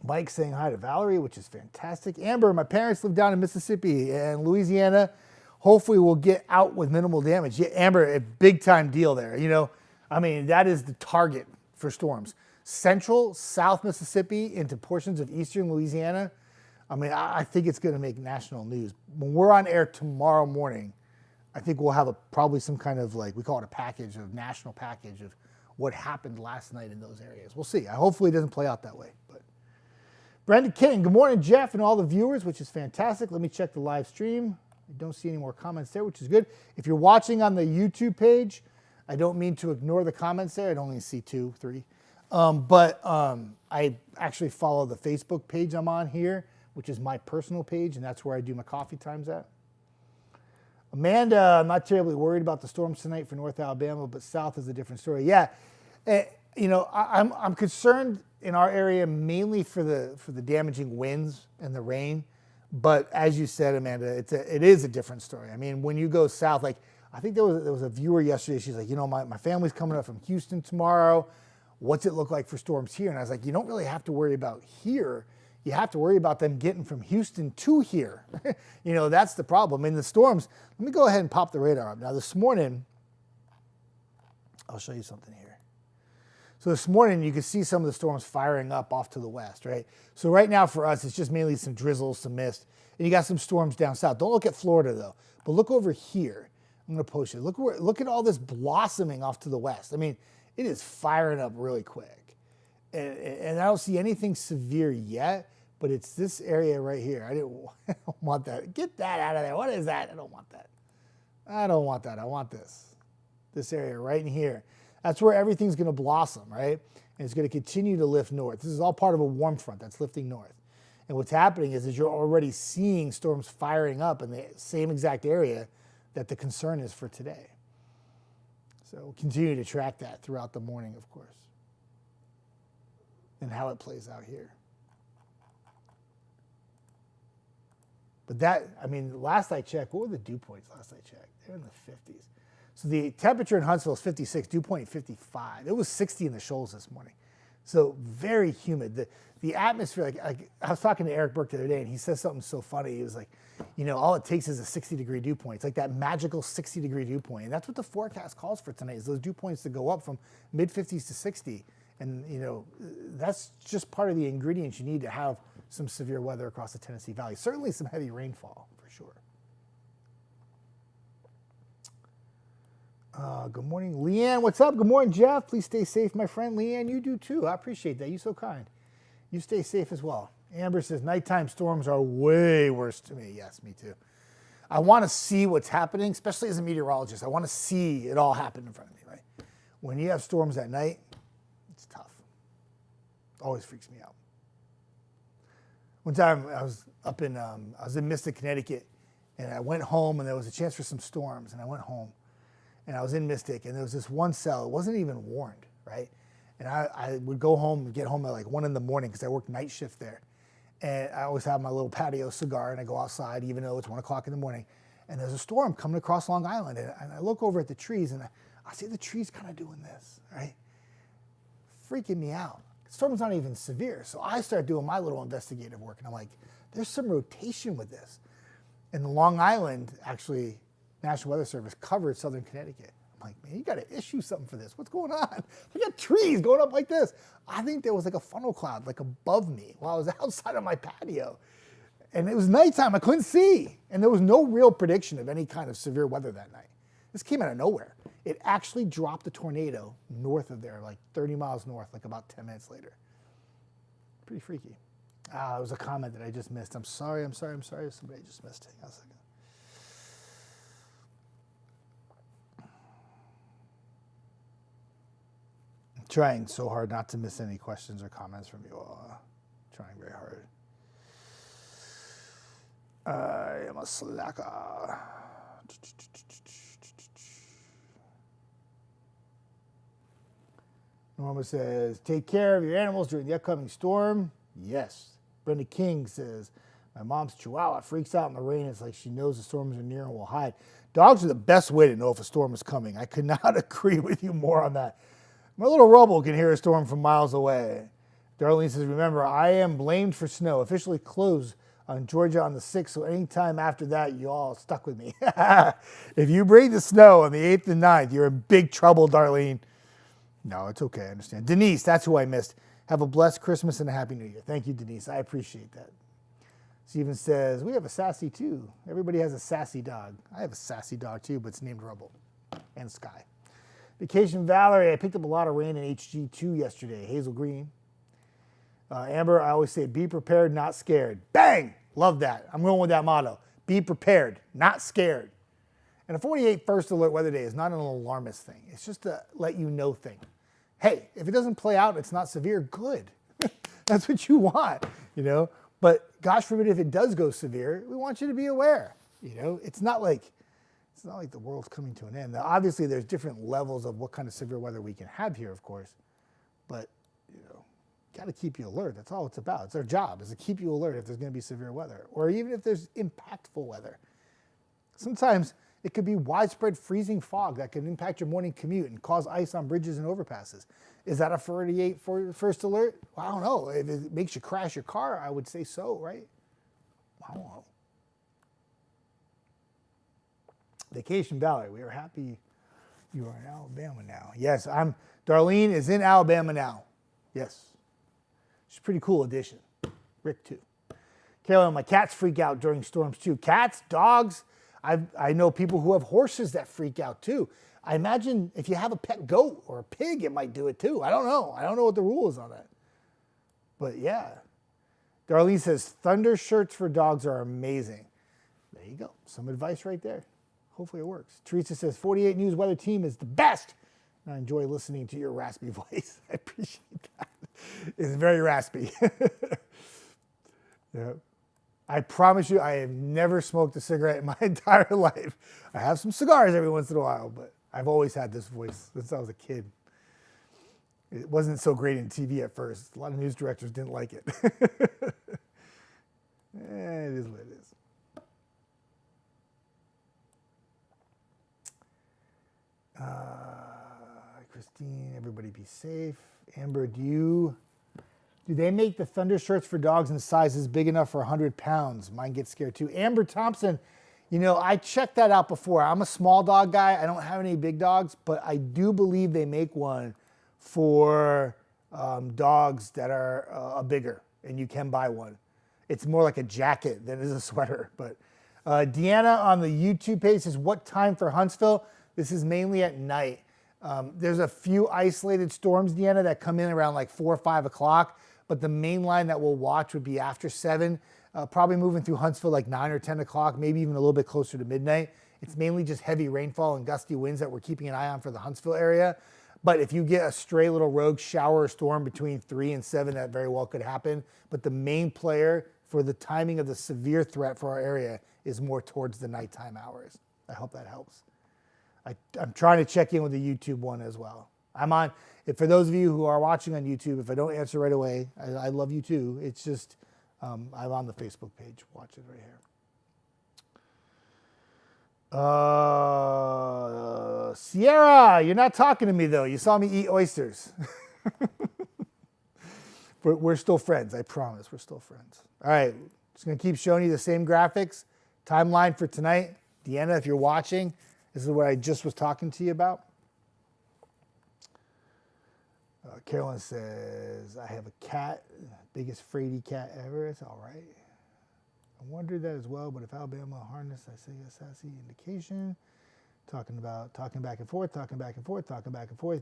Mike saying hi to Valerie, which is fantastic. Amber, my parents live down in Mississippi and Louisiana. Hopefully we'll get out with minimal damage. Yeah, Amber, a big time deal there. You know, I mean, that is the target for storms. Central, South Mississippi into portions of eastern Louisiana. I mean, I think it's going to make national news. When we're on air tomorrow morning, I think we'll have probably some kind of we call it a package, a national package of what happened last night in those areas. We'll see. Hopefully it doesn't play out that way. But Brenda King, good morning, Jeff, and all the viewers, which is fantastic. Let me check the live stream. I don't see any more comments there, which is good. If you're watching on the YouTube page, I don't mean to ignore the comments there. I only see 2, 3. But I actually follow the Facebook page I'm on here, which is my personal page, and that's where I do my coffee times at. Amanda, I'm not terribly worried about the storms tonight for North Alabama, but South is a different story. Yeah, you know, I'm concerned in our area mainly for the damaging winds and the rain. But as you said, Amanda, it is a different story. I mean, when you go south, like I think there was a viewer yesterday. She's like, my family's coming up from Houston tomorrow. What's it look like for storms here? And I was like, you don't really have to worry about here. You have to worry about them getting from Houston to here. That's the problem. In the storms, let me go ahead and pop the radar up. Now this morning, I'll show you something here. So this morning, you can see some of the storms firing up off to the west, right? So right now for us, it's just mainly some drizzle, some mist, and you got some storms down south. Don't look at Florida though, but look over here. I'm going to post it. Look at all this blossoming off to the west. I mean, it is firing up really quick. And I don't see anything severe yet, but it's this area right here. I don't want that. Get that out of there. What is that? I don't want that. I don't want that. I want this. This area right in here. That's where everything's going to blossom, right? And it's going to continue to lift north. This is all part of a warm front that's lifting north. And what's happening is you're already seeing storms firing up in the same exact area that the concern is for today. So we'll continue to track that throughout the morning, of course, and how it plays out here. But last I checked, what were the dew points last I checked? They were in the 50s. So the temperature in Huntsville is 56, dew point 55. It was 60 in the Shoals this morning. So very humid. The atmosphere, like I was talking to Eric Burke the other day, and he says something so funny. He was like, all it takes is a 60-degree dew point. It's like that magical 60-degree dew point. And that's what the forecast calls for tonight, is those dew points to go up from mid-50s to 60. And, that's just part of the ingredients you need to have some severe weather across the Tennessee Valley. Certainly some heavy rainfall, for sure. Good morning, Leanne. What's up? Good morning, Jeff. Please stay safe, my friend. Leanne, you do too. I appreciate that. You're so kind. You stay safe as well. Amber says, nighttime storms are way worse to me. Yes, me too. I want to see what's happening, especially as a meteorologist. I want to see it all happen in front of me, right? When you have storms at night, it's tough. Always freaks me out. One time I was in Mystic, Connecticut, and I went home, and there was a chance for some storms, and I went home, and I was in Mystic, and there was this one cell. It wasn't even warned, right? And I would go home and get home at like 1 in the morning because I worked night shift there. And I always have my little patio cigar, and I go outside even though it's 1 o'clock in the morning. And there's a storm coming across Long Island, and I look over at the trees, and I see the trees kind of doing this, right? Freaking me out. The storm's not even severe. So I start doing my little investigative work, and I'm like, there's some rotation with this. And Long Island, actually, National Weather Service covered southern Connecticut. I'm like, man, you got to issue something for this. What's going on? We got trees going up like this. I think there was like a funnel cloud like above me while I was outside on my patio. And it was nighttime. I couldn't see. And there was no real prediction of any kind of severe weather that night. This came out of nowhere. It actually dropped a tornado north of there, like 30 miles north, like about 10 minutes later. Pretty freaky. It was a comment that I just missed. I'm sorry. Somebody just missed it. Hang on a second. Trying so hard not to miss any questions or comments from you all. Trying very hard. I am a slacker. Norma says, take care of your animals during the upcoming storm. Yes. Brenda King says, my mom's Chihuahua freaks out in the rain. It's like she knows the storms are near and will hide. Dogs are the best way to know if a storm is coming. I could not agree with you more on that. My little Robo can hear a storm from miles away. Darlene says, remember, I am blamed for snow. Officially closed on Georgia on the 6th, so anytime after that, you all stuck with me. If you bring the snow on the 8th and 9th, you're in big trouble, Darlene. No, it's okay. I understand. Denise, that's who I missed. Have a blessed Christmas and a Happy New Year. Thank you, Denise. I appreciate that. Steven says, we have a sassy too. Everybody has a sassy dog. I have a sassy dog too, but it's named Rubble and Sky. Vacation Valerie, I picked up a lot of rain in HG2 yesterday. Hazel Green. Amber, I always say, be prepared, not scared. Bang! Love that. I'm going with that motto. Be prepared, not scared. And a 48 first alert weather day is not an alarmist thing. It's just a let you know thing. Hey, if it doesn't play out, it's not severe, good. That's what you want, But gosh forbid if it does go severe, we want you to be aware. It's not like the world's coming to an end. Now, obviously, there's different levels of what kind of severe weather we can have here, of course. But, got to keep you alert. That's all it's about. It's our job, is to keep you alert if there's going to be severe weather, or even if there's impactful weather. Sometimes It could be widespread freezing fog that can impact your morning commute and cause ice on bridges and overpasses. Is that a 48 first alert? Well, I don't know. If it makes you crash your car, I would say so, right? I don't know. Vacation Valley, we are happy you are in Alabama now. Yes, Darlene is in Alabama now. Yes. She's a pretty cool addition. Rick, too. Carolyn, my cats freak out during storms, too. Cats, dogs. I know people who have horses that freak out, too. I imagine if you have a pet goat or a pig, it might do it, too. I don't know. I don't know what the rule is on that. But, yeah. Darlene says, thunder shirts for dogs are amazing. There you go. Some advice right there. Hopefully it works. Teresa says, 48 News weather team is the best. And I enjoy listening to your raspy voice. I appreciate that. It's very raspy. Yeah. I promise you, I have never smoked a cigarette in my entire life. I have some cigars every once in a while, but I've always had this voice since I was a kid. It wasn't so great in TV at first. A lot of news directors didn't like it. It is what it is. Christine, everybody be safe. Amber, do they make the thunder shirts for dogs in sizes big enough for 100 pounds? Mine gets scared too. Amber Thompson, I checked that out before. I'm a small dog guy. I don't have any big dogs, but I do believe they make one for dogs that are bigger, and you can buy one. It's more like a jacket than it is a sweater. But Deanna on the YouTube page says, what time for Huntsville? This is mainly at night. There's a few isolated storms, Deanna, that come in around like 4 or 5 o'clock, but the main line that we'll watch would be after 7, probably moving through Huntsville like 9 or 10 o'clock, maybe even a little bit closer to midnight. It's mainly just heavy rainfall and gusty winds that we're keeping an eye on for the Huntsville area. But if you get a stray little rogue shower or storm between 3 and 7, that very well could happen. But the main player for the timing of the severe threat for our area is more towards the nighttime hours. I hope that helps. I'm trying to check in with the YouTube one as well. For those of you who are watching on YouTube, if I don't answer right away, I love you too. It's just, I'm on the Facebook page. Watch it right here. Sierra, you're not talking to me though. You saw me eat oysters. We're still friends, I promise. We're still friends. All right, just gonna keep showing you the same graphics. Timeline for tonight. Deanna, if you're watching, this is what I just was talking to you about. Carolyn says, I have a cat, biggest fraidy cat ever. It's all right. I wondered that as well, but if Alabama harness, I say a sassy indication. Talking back and forth.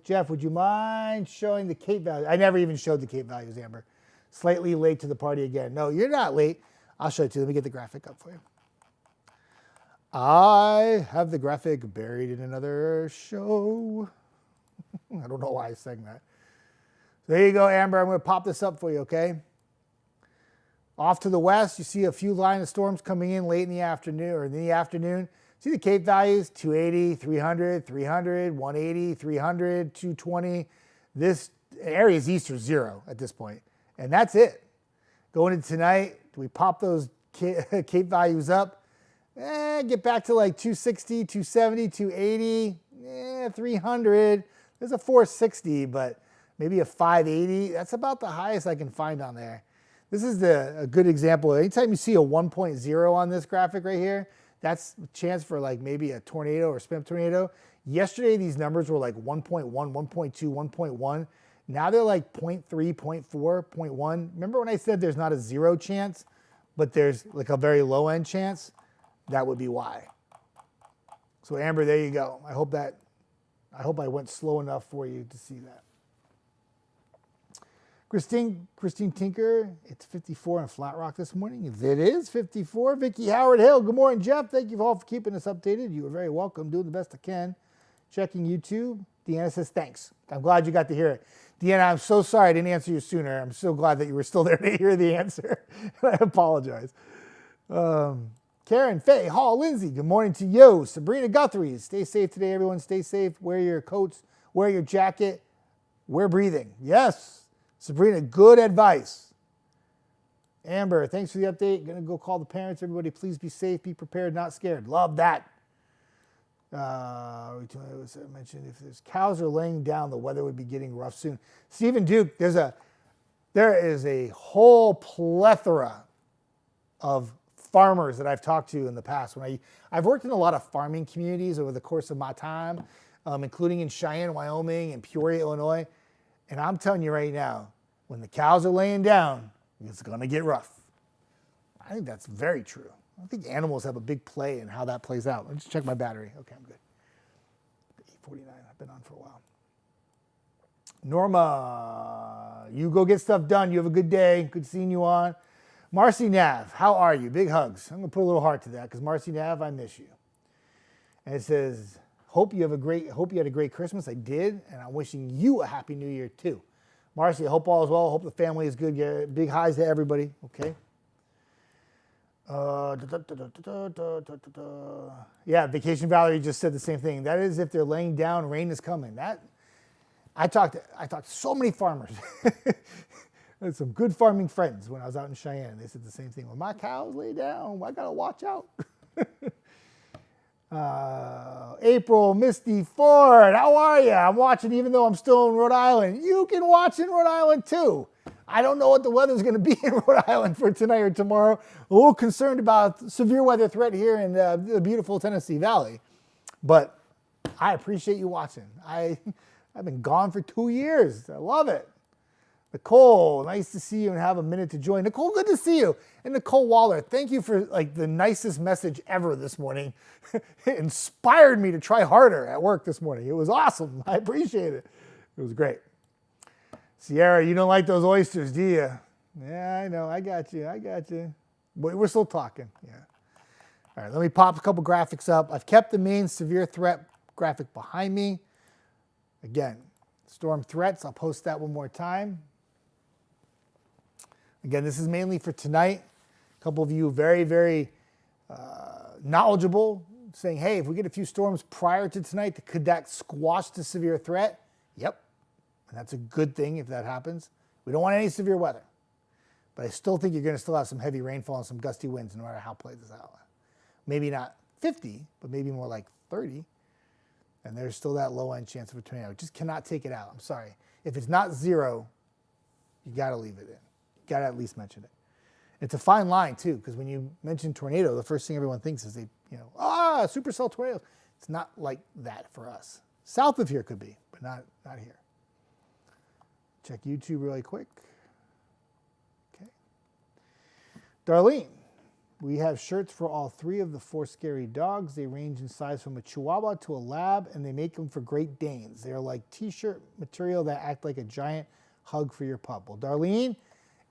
Jeff, would you mind showing the Cape values? I never even showed the Cape values, Amber. Slightly late to the party again. No, you're not late. I'll show it to you. Let me get the graphic up for you. I have the graphic buried in another show. I don't know why I sang that. So there you go, Amber. I'm going to pop this up for you, okay? Off to the west, you see a few line of storms coming in late in the afternoon, See the Cape values, 280, 300, 300, 180, 300, 220. This area's east or 0 at this point. And that's it. Going into tonight, do we pop those Cape values up? Get back to like 260, 270, 280, 300. There's a 460, but maybe a 580. That's about the highest I can find on there. This is a good example. Anytime you see a 1.0 on this graphic right here, that's a chance for like maybe a tornado or spin tornado. Yesterday, these numbers were like 1.1, 1.2, 1.1. Now they're like 0.3, 0.4, 0.1. Remember when I said there's not a 0 chance, but there's like a very low end chance? That would be why. So Amber, there you go. I hope I went slow enough for you to see that. Christine Tinker, it's 54 in Flat Rock this morning. It is 54. Vicki Howard Hill, good morning, Jeff. Thank you all for keeping us updated. You are very welcome. Doing the best I can. Checking YouTube. Deanna says, thanks. I'm glad you got to hear it. Deanna, I'm so sorry I didn't answer you sooner. I'm so glad that you were still there to hear the answer. I apologize. Karen, Faye, Hall, Lindsay, good morning to you. Sabrina Guthrie, stay safe today, everyone. Stay safe. Wear your coats. Wear your jacket. Wear breathing. Yes. Sabrina, good advice. Amber, thanks for the update. Going to go call the parents. Everybody, please be safe, be prepared, not scared. Love that. I mentioned if there's cows are laying down, the weather would be getting rough soon. Stephen Duke, there is a whole plethora of farmers that I've talked to in the past. I've worked in a lot of farming communities over the course of my time, including in Cheyenne, Wyoming, and Peoria, Illinois. And I'm telling you right now, when the cows are laying down, it's going to get rough. I think that's very true. I think animals have a big play in how that plays out. Let me just check my battery. Okay, I'm good. 8:49. I've been on for a while. Norma, you go get stuff done. You have a good day. Good seeing you on. Marcy Nav, how are you? Big hugs. I'm going to put a little heart to that because Marcy Nav, I miss you. And it says, hope you had a great Christmas. I did, and I'm wishing you a happy New Year too. Marcy, I hope all is well. Hope the family is good. Yeah, big highs to everybody. Okay. Yeah, Vacation Valerie just said the same thing. That is if they're laying down, rain is coming. I talked to so many farmers. I had some good farming friends when I was out in Cheyenne. They said the same thing. When my cows lay down, I gotta watch out. April, Misty Ford, how are you? I'm watching even though I'm still in Rhode Island. You can watch in Rhode Island too. I don't know what the weather's going to be in Rhode Island for tonight or tomorrow. A little concerned about severe weather threat here in the beautiful Tennessee Valley. But I appreciate you watching. I've been gone for 2 years. I love it. Nicole, nice to see you and have a minute to join. Nicole, good to see you. And Nicole Waller, thank you for the nicest message ever this morning. It inspired me to try harder at work this morning. It was awesome. I appreciate it. It was great. Sierra, you don't like those oysters, do you? Yeah, I know. I got you. But we're still talking. Yeah. All right, let me pop a couple graphics up. I've kept the main severe threat graphic behind me. Again, storm threats. I'll post that one more time. Again, this is mainly for tonight. A couple of you very, very knowledgeable, saying, hey, if we get a few storms prior to tonight, could that squash the severe threat? Yep. And that's a good thing if that happens. We don't want any severe weather. But I still think you're going to still have some heavy rainfall and some gusty winds no matter how play this out. Maybe not 50, but maybe more like 30. And there's still that low-end chance of a tornado. Just cannot take it out. I'm sorry. If it's not zero, you got to leave it in. You got to at least mention it. It's a fine line, too, because when you mention tornado, the first thing everyone thinks is supercell tornadoes. It's not like that for us. South of here could be, but not here. Check YouTube really quick. Okay. Darlene, we have shirts for all 3 of the 4 scary dogs. They range in size from a Chihuahua to a Lab, and they make them for Great Danes. They are like t-shirt material that act like a giant hug for your pup. Well, Darlene,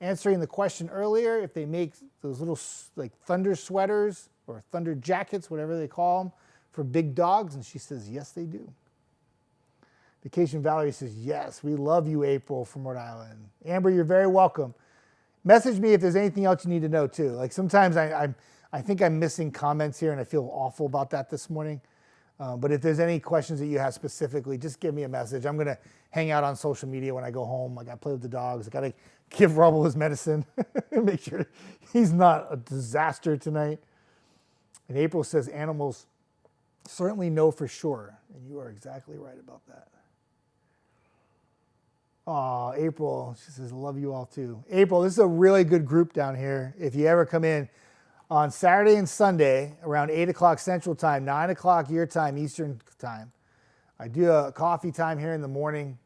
answering the question earlier, if they make those little like thunder sweaters or thunder jackets, whatever they call them, for big dogs, and she says, yes, they do. Vacation Valerie says, yes, we love you, April from Rhode Island. Amber, you're very welcome. Message me if there's anything else you need to know, too. Like sometimes I think I'm missing comments here, and I feel awful about that this morning. But if there's any questions that you have specifically, just give me a message. I'm going to hang out on social media when I go home. I got to play with the dogs. I got to give Rubble his medicine and make sure he's not a disaster tonight. And April says animals certainly know for sure. And you are exactly right about that. Oh, April, she says, love you all too. April, this is a really good group down here. If you ever come in on Saturday and Sunday around 8 o'clock Central Time, 9 o'clock your time, Eastern Time, I do a coffee time here in the morning.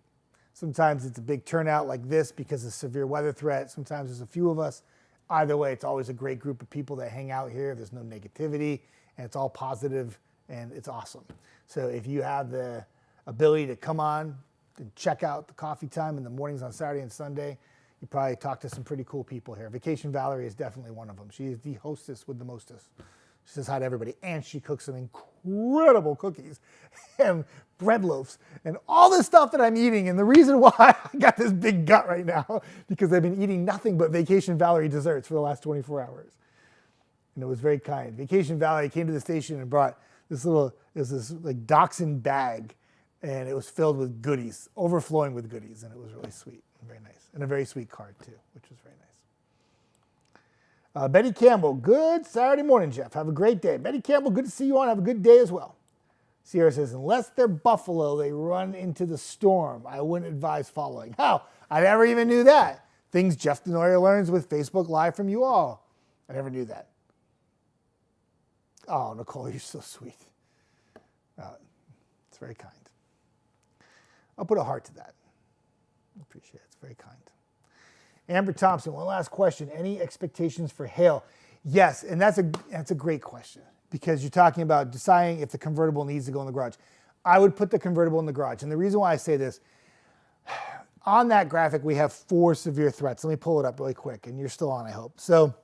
Sometimes it's a big turnout like this because of severe weather threat. Sometimes there's a few of us. Either way, it's always a great group of people that hang out here. There's no negativity, and it's all positive, and it's awesome. So if you have the ability to come on and check out the coffee time in the mornings on Saturday and Sunday, you probably talk to some pretty cool people here. Vacation Valerie is definitely one of them. She is the hostess with the mostest. She says hi to everybody, and she cooks some incredible cookies and bread loaves and all this stuff that I'm eating. And the reason why I got this big gut right now, because I've been eating nothing but Vacation Valerie desserts for the last 24 hours. And it was very kind. Vacation Valerie came to the station and brought this like Dachshund bag, and it was filled with goodies, overflowing with goodies, and it was really sweet and very nice. And a very sweet card, too, which was very nice. Betty Campbell, good Saturday morning, Jeff. Have a great day. Betty Campbell, good to see you on. Have a good day as well. Sierra says, unless they're buffalo, they run into the storm. I wouldn't advise following. How? I never even knew that. Things Jeff Denoyer learns with Facebook Live from you all. I never knew that. Oh, Nicole, you're so sweet. It's very kind. I'll put a heart to that. I appreciate it. It's very kind. Amber Thompson, one last question. Any expectations for hail? Yes, and that's a great question because you're talking about deciding if the convertible needs to go in the garage. I would put the convertible in the garage. And the reason why I say this, on that graphic, we have 4 severe threats. Let me pull it up really quick, and you're still on, I hope. So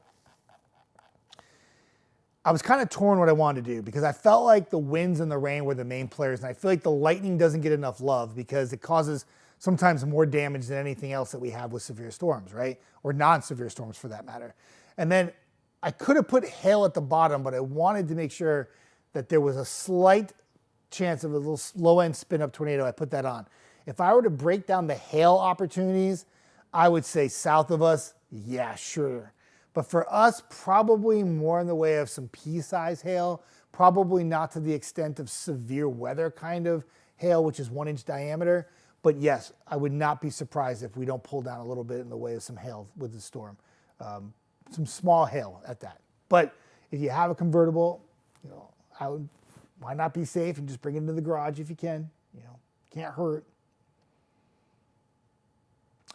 I was kind of torn what I wanted to do because I felt like the winds and the rain were the main players, and I feel like the lightning doesn't get enough love because it causes sometimes more damage than anything else that we have with severe storms, right? Or non-severe storms for that matter. And then I could have put hail at the bottom, but I wanted to make sure that there was a slight chance of a little low-end spin-up tornado. I put that on. If I were to break down the hail opportunities, I would say south of us, yeah, sure. But for us, probably more in the way of some pea-size hail, probably not to the extent of severe weather kind of hail, which is 1-inch diameter. But yes, I would not be surprised if we don't pull down a little bit in the way of some hail with the storm. Some small hail at that. But if you have a convertible, why not be safe and just bring it into the garage if you can? Can't hurt.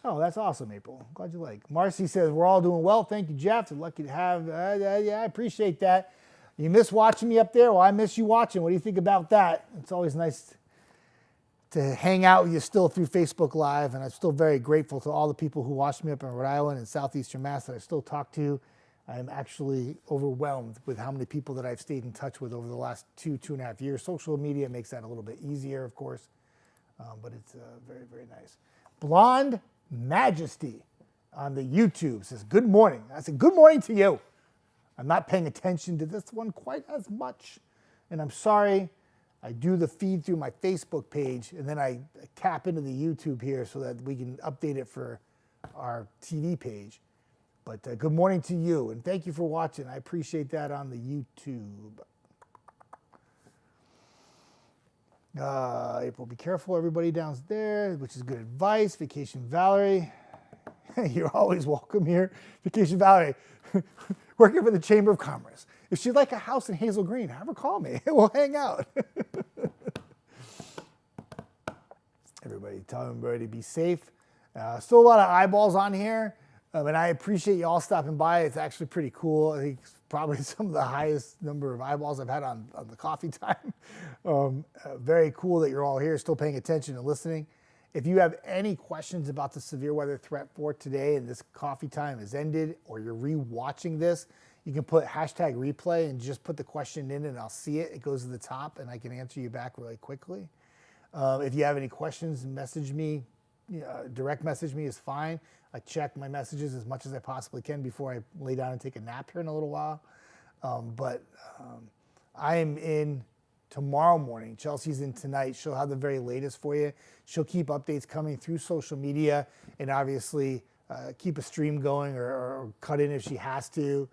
Oh, that's awesome, April. Glad you like. Marcy says, we're all doing well. Thank you, Jeff. I'm lucky to have, yeah, I appreciate that. You miss watching me up there? Well, I miss you watching. What do you think about that? It's always nice to hang out with you still through Facebook Live, and I'm still very grateful to all the people who watched me up in Rhode Island and Southeastern Mass that I still talk to. I'm actually overwhelmed with how many people that I've stayed in touch with over the last 2.5 years. Social media makes that a little bit easier, of course, but it's very, very nice. Blonde Majesty on the YouTube says, good morning. I said, good morning to you. I'm not paying attention to this one quite as much, and I'm sorry. I do the feed through my Facebook page, and then I tap into the YouTube here so that we can update it for our TV page. But good morning to you, and thank you for watching. I appreciate that on the YouTube. April, be careful, everybody down there, which is good advice. Vacation Valerie, you're always welcome here. Vacation Valerie, working for the Chamber of Commerce. If she'd like a house in Hazel Green, have her call me. We'll hang out. Everybody, tell everybody to be safe. Still a lot of eyeballs on here, and I appreciate you all stopping by. It's actually pretty cool. I think it's probably some of the highest number of eyeballs I've had on the coffee time. Very cool that you're all here, still paying attention and listening. If you have any questions about the severe weather threat for today and this coffee time has ended, or you're re-watching this, you can put hashtag replay and just put the question in and I'll see it. It goes to the top and I can answer you back really quickly. If you have any questions, message me. Direct message me is fine. I check my messages as much as I possibly can before I lay down and take a nap here in a little while. I am in tomorrow morning. Chelsea's in tonight. She'll have the very latest for you. She'll keep updates coming through social media and obviously keep a stream going or cut in if she has to.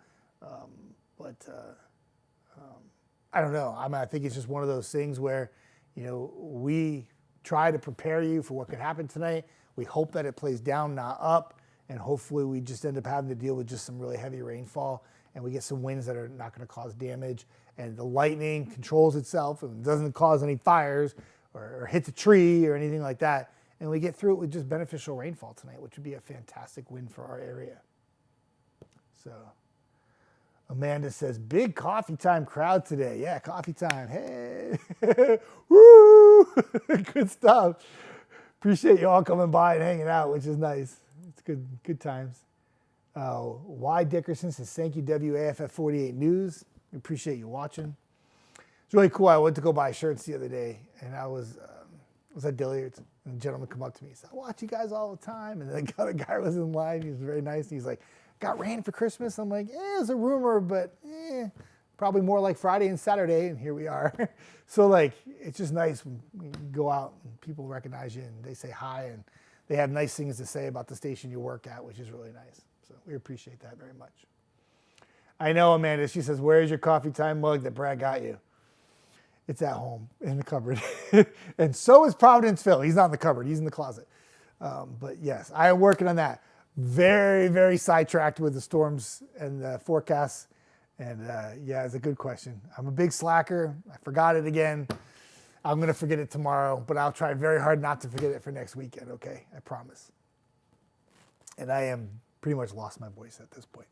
I don't know. I think it's just one of those things where, we try to prepare you for what could happen tonight. We hope that it plays down, not up, and hopefully we just end up having to deal with just some really heavy rainfall and we get some winds that are not going to cause damage, and the lightning controls itself and doesn't cause any fires or hit the tree or anything like that, and we get through it with just beneficial rainfall tonight, which would be a fantastic win for our area. So Amanda says, big coffee time crowd today. Yeah, coffee time. Hey, woo, good stuff. Appreciate you all coming by and hanging out, which is nice. It's good times. Y. Dickerson says, thank you, WAFF 48 News. Appreciate you watching. It's really cool. I went to go buy shirts the other day, and I was at Dillard's, and a gentleman come up to me. He said, I watch you guys all the time. And the other guy was in line. He was very nice. He's like, got rain for Christmas? I'm like, it's a rumor, but probably more like Friday and Saturday, and here we are. So, it's just nice when you go out and people recognize you and they say hi, and they have nice things to say about the station you work at, which is really nice. So we appreciate that very much. I know, Amanda, she says, where's your coffee time mug that Brad got you? It's at home in the cupboard. And so is Providence Phil. He's not in the cupboard. He's in the closet. But yes, I am working on that. Very, very sidetracked with the storms and the forecasts. And yeah, it's a good question. I'm a big slacker. I forgot it again. I'm going to forget it tomorrow, but I'll try very hard not to forget it for next weekend, okay? I promise. And I am pretty much lost my voice at this point.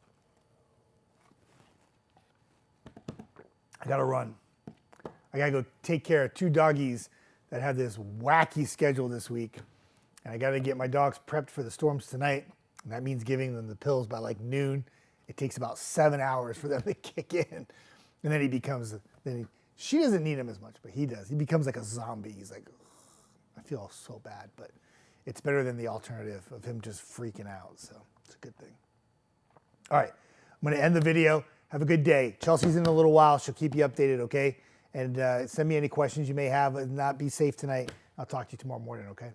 I got to run. I got to go take care of 2 doggies that have this wacky schedule this week. And I got to get my dogs prepped for the storms tonight. And that means giving them the pills by like noon. It takes about 7 hours for them to kick in. And then he becomes, she doesn't need him as much, but he does. He becomes like a zombie. He's like, ugh, I feel so bad, but it's better than the alternative of him just freaking out. So it's a good thing. All right, I'm going to end the video. Have a good day. Chelsea's in a little while. She'll keep you updated, okay? And send me any questions you may have. If not, be safe tonight. I'll talk to you tomorrow morning, okay?